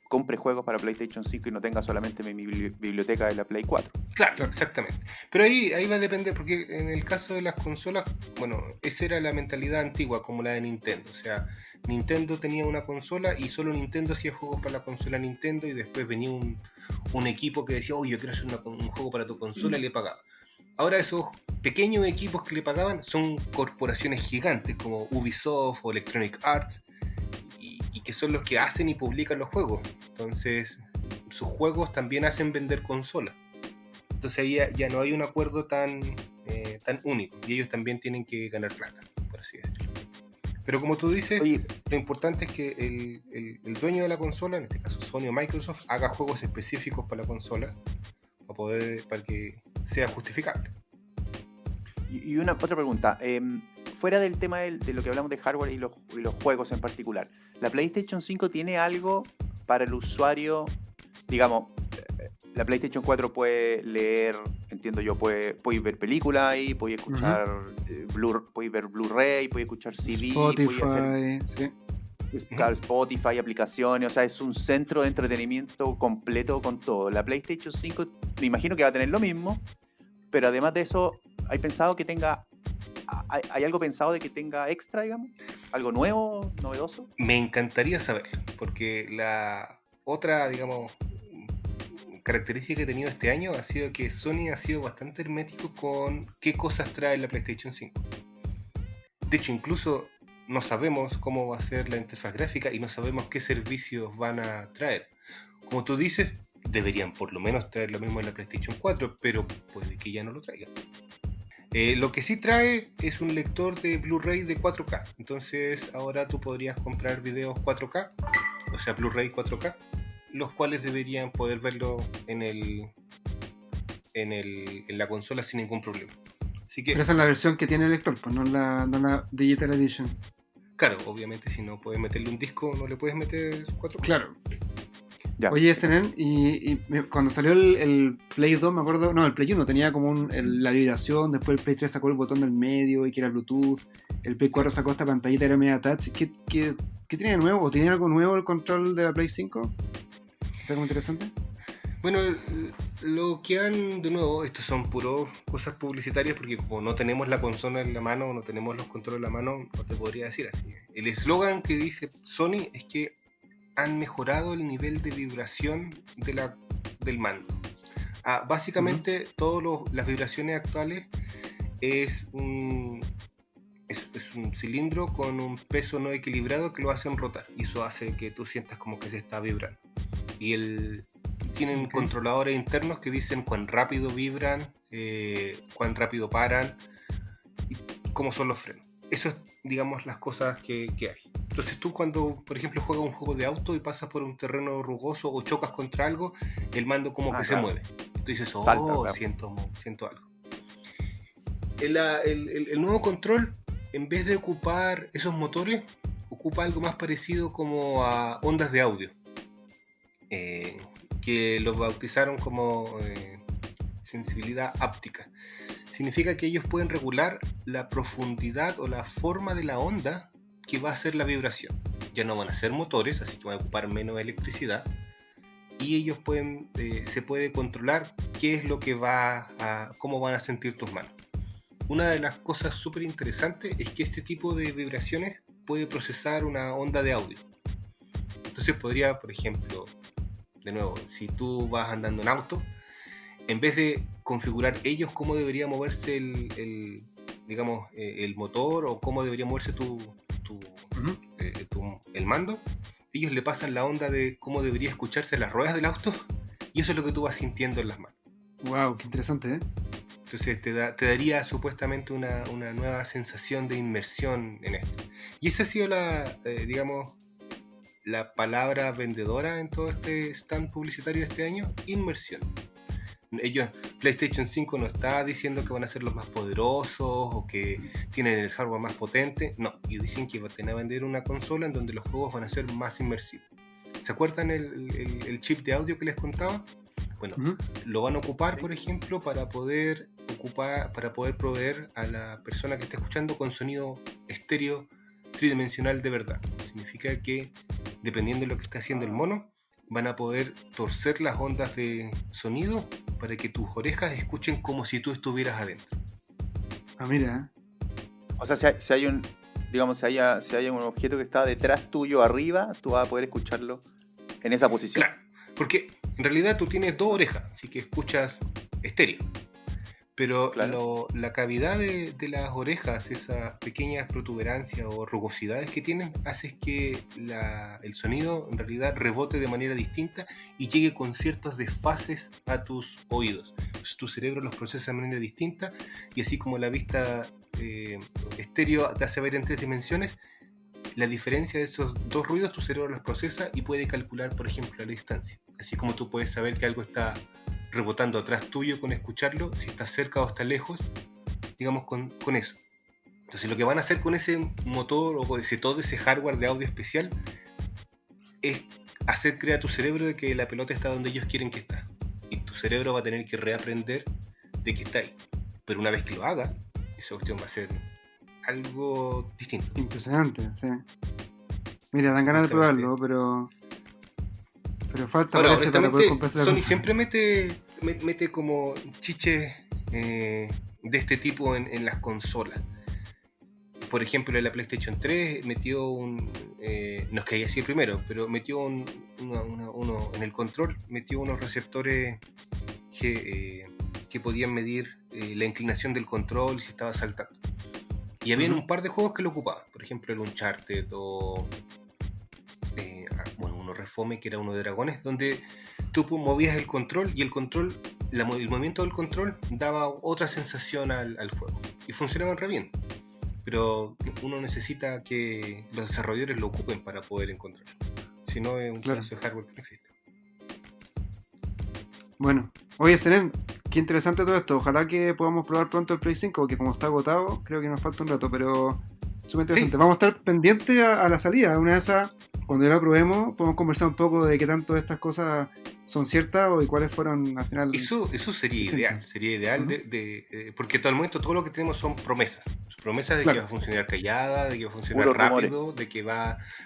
compre juegos para PlayStation 5 y no tenga solamente mi biblioteca de la Play 4. Claro, exactamente. Pero ahí va a depender, porque en el caso de las consolas, bueno, esa era la mentalidad antigua, como la de Nintendo. O sea, Nintendo tenía una consola y solo Nintendo hacía juegos para la consola Nintendo, y después venía un equipo que decía, yo quiero hacer un juego para tu consola, y le pagaba. Ahora esos pequeños equipos que le pagaban son corporaciones gigantes como Ubisoft o Electronic Arts, y que son los que hacen y publican los juegos. Entonces sus juegos también hacen vender consolas. Entonces ahí ya no hay un acuerdo tan único, y ellos también tienen que ganar plata, por así decirlo. Pero como tú dices, Oye, lo importante es que el dueño de la consola, en este caso Sony o Microsoft, haga juegos específicos para la consola para que sea justificable. y una otra pregunta. Fuera del tema de lo que hablamos de hardware y los juegos en particular, ¿la PlayStation 5 tiene algo para el usuario? Digamos, la PlayStation 4 puede leer, entiendo yo, puede ver películas ahí, puede escuchar puede ver Blu-ray, puede escuchar CD, Spotify, puede hacer Spotify, aplicaciones, o sea, es un centro de entretenimiento completo con todo. La PlayStation 5 me imagino que va a tener lo mismo, pero además de eso, ¿hay algo pensado de que tenga extra, digamos? ¿Algo nuevo, novedoso? Me encantaría saber, porque la otra, digamos, característica que ha tenido este año ha sido que Sony ha sido bastante hermético con qué cosas trae la PlayStation 5. De hecho, incluso no sabemos cómo va a ser la interfaz gráfica y no sabemos qué servicios van a traer. Como tú dices, deberían por lo menos traer lo mismo en la PlayStation 4, pero puede que ya no lo traigan. Lo que sí trae es un lector de Blu-ray de 4K. Entonces ahora tú podrías comprar videos 4K, o sea Blu-ray 4K, los cuales deberían poder verlo en la consola sin ningún problema. Así que, Pero esa es la versión que tiene el lector, pues no la Digital Edition. claro, obviamente si no puedes meterle un disco, no le puedes meter 4K. Claro. Ya. Oye, SNN, cuando salió el Play 2, me acuerdo, no, el Play 1 tenía como la vibración, después el Play 3 sacó el botón del medio y que era Bluetooth, el Play 4 sacó esta pantallita, era media touch. ¿Qué tiene de nuevo? ¿O tiene algo nuevo el control de la Play 5? ¿Es algo interesante? Bueno, lo que han, de nuevo, estos son puros cosas publicitarias porque como no tenemos la consola en la mano, no tenemos los controles en la mano, no te podría decir así. El eslogan que dice Sony es que han mejorado el nivel de vibración del mando. Básicamente, todas las vibraciones actuales es un cilindro con un peso no equilibrado que lo hacen rotar y eso hace que tú sientas como que se está vibrando. Y tienen controladores internos que dicen cuán rápido vibran, cuán rápido paran y cómo son los frenos. Eso es, digamos, las cosas que hay. Entonces tú cuando, por ejemplo, juegas un juego de auto y pasas por un terreno rugoso o chocas contra algo, el mando como que se mueve. Tú dices, Salta, claro. siento algo. El nuevo control, en vez de ocupar esos motores, ocupa algo más parecido como a ondas de audio. Que lo bautizaron como sensibilidad áptica. Significa que ellos pueden regular la profundidad o la forma de la onda que va a ser la vibración. Ya no van a ser motores, así que van a ocupar menos electricidad y ellos se puede controlar qué es lo que cómo van a sentir tus manos. Una de las cosas súper interesantes es que este tipo de vibraciones puede procesar una onda de audio. Entonces podría, por ejemplo, de nuevo, si tú vas andando en auto, en vez de configurar ellos cómo debería moverse el motor o cómo debería moverse el mando, ellos le pasan la onda de cómo debería escucharse las ruedas del auto y eso es lo que tú vas sintiendo en las manos. Wow, qué interesante, ¿eh? Entonces te daría supuestamente una nueva sensación de inmersión en esto. Y esa ha sido la palabra vendedora en todo este stand publicitario de este año, inmersión. PlayStation 5 no está diciendo que van a ser los más poderosos o que tienen el hardware más potente, no, ellos dicen que van a vender una consola en donde los juegos van a ser más inmersivos. ¿Se acuerdan el chip de audio que les contaba? Bueno, lo van a ocupar, por ejemplo, para poder proveer a la persona que está escuchando con sonido estéreo tridimensional de verdad. Significa que dependiendo de lo que está haciendo el mono, van a poder torcer las ondas de sonido para que tus orejas escuchen como si tú estuvieras adentro. Mira. O sea, si hay un objeto que está detrás tuyo arriba, tú vas a poder escucharlo en esa posición. Claro, porque en realidad tú tienes dos orejas, así que escuchas estéreo. Pero claro, la cavidad de las orejas, esas pequeñas protuberancias o rugosidades que tienen, hace que el sonido en realidad rebote de manera distinta y llegue con ciertos desfases a tus oídos. Entonces tu cerebro los procesa de manera distinta y así como la vista estéreo te hace ver en 3 dimensiones, la diferencia de esos dos ruidos tu cerebro los procesa y puede calcular, por ejemplo, la distancia. Así como tú puedes saber que algo está rebotando atrás tuyo con escucharlo, si está cerca o está lejos, digamos con eso. Entonces lo que van a hacer con ese motor o todo ese hardware de audio especial es hacer creer a tu cerebro de que la pelota está donde ellos quieren que está. Y tu cerebro va a tener que reaprender de que está ahí. Pero una vez que lo haga, esa cuestión va a ser algo distinto. Impresionante, sí. Mira, dan ganas de probarlo, pero falta parece para poder comprarse la Sony cosa. siempre mete como chiches de este tipo en las consolas. por ejemplo, en la PlayStation 3 metió no es que haya sido el primero, pero metió uno en el control, metió unos receptores que podían medir la inclinación del control si estaba saltando. Y había un par de juegos que lo ocupaban, por ejemplo el Uncharted o uno refome que era uno de dragones, donde tú movías el control y el movimiento del control daba otra sensación al juego y funcionaban re bien, pero uno necesita que los desarrolladores lo ocupen para poder encontrarlo, si no es un pedazo de hardware que no existe. Bueno, oye, Senen, qué interesante todo esto. Ojalá que podamos probar pronto el Play 5, porque como está agotado, creo que nos falta un rato, pero súper interesante. Sí. Vamos a estar pendientes a la salida. Una de esas, cuando ya la probemos, podemos conversar un poco de qué tanto estas cosas son ciertas y cuáles fueron al final. Eso sería ideal. Sería ideal porque hasta el momento todo lo que tenemos son promesas. Promesas de que va a funcionar callada, de que va a funcionar rápido, de que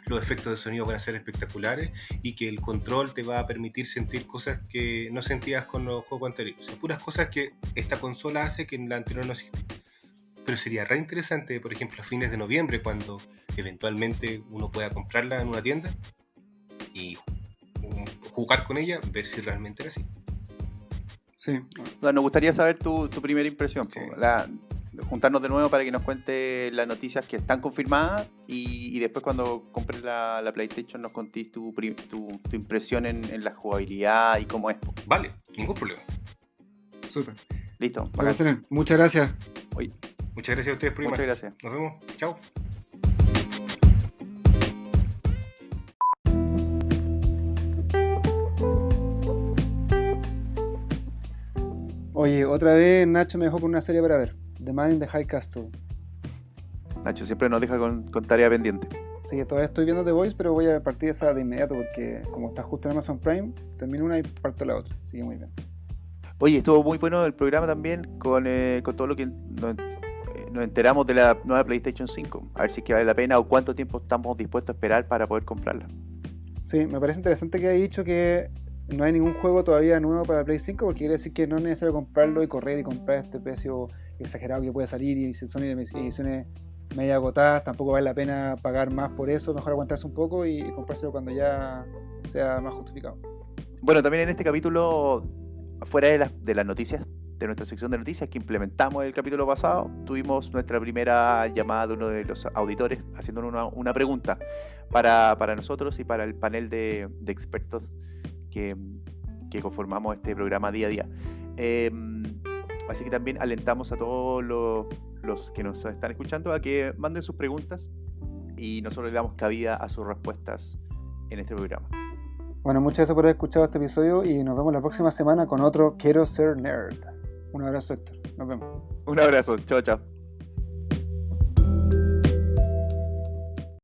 los efectos de sonido van a ser espectaculares y que el control te va a permitir sentir cosas que no sentías con los juegos anteriores. O sea, puras cosas que esta consola hace que en la anterior no existe. Pero sería re interesante, por ejemplo, a fines de noviembre, cuando eventualmente uno pueda comprarla en una tienda y jugar con ella, ver si realmente era así. Sí. Bueno, nos gustaría saber tu primera impresión. Sí. Juntarnos de nuevo para que nos cuente las noticias que están confirmadas y después cuando compres la PlayStation nos contéis tu impresión en la jugabilidad y cómo es. Vale, ningún problema. Súper. Listo. Muchas gracias. Muchas gracias a ustedes por Muchas gracias. Nos vemos. Chao. Oye, otra vez Nacho me dejó con una serie para ver. The Man in the High Castle. Nacho siempre nos deja con tarea pendiente. Sí, todavía estoy viendo The Voice, pero voy a partir esa de inmediato porque como está justo en Amazon Prime, termino una y parto la otra. Sigue muy bien. Oye, estuvo muy bueno el programa también con todo lo que nos enteramos de la nueva PlayStation 5. A ver si es que vale la pena o cuánto tiempo estamos dispuestos a esperar para poder comprarla. Sí, me parece interesante que haya dicho que no hay ningún juego todavía nuevo para Play 5 porque quiere decir que no es necesario comprarlo y correr y comprar este precio exagerado que puede salir y si son ediciones media agotadas tampoco vale la pena pagar más por eso, mejor aguantarse un poco y comprárselo cuando ya sea más justificado. Bueno, también en este capítulo, fuera de las noticias, de nuestra sección de noticias que implementamos el capítulo pasado, tuvimos nuestra primera llamada de uno de los auditores haciéndonos una pregunta para nosotros y para el panel de expertos que conformamos este programa día a día. Así que también alentamos a todos los que nos están escuchando a que manden sus preguntas y nosotros le damos cabida a sus respuestas en este programa. Bueno, muchas gracias por haber escuchado este episodio y nos vemos la próxima semana con otro Quiero Ser Nerd. Un abrazo, Héctor. Nos vemos. Un abrazo. Chao, chao.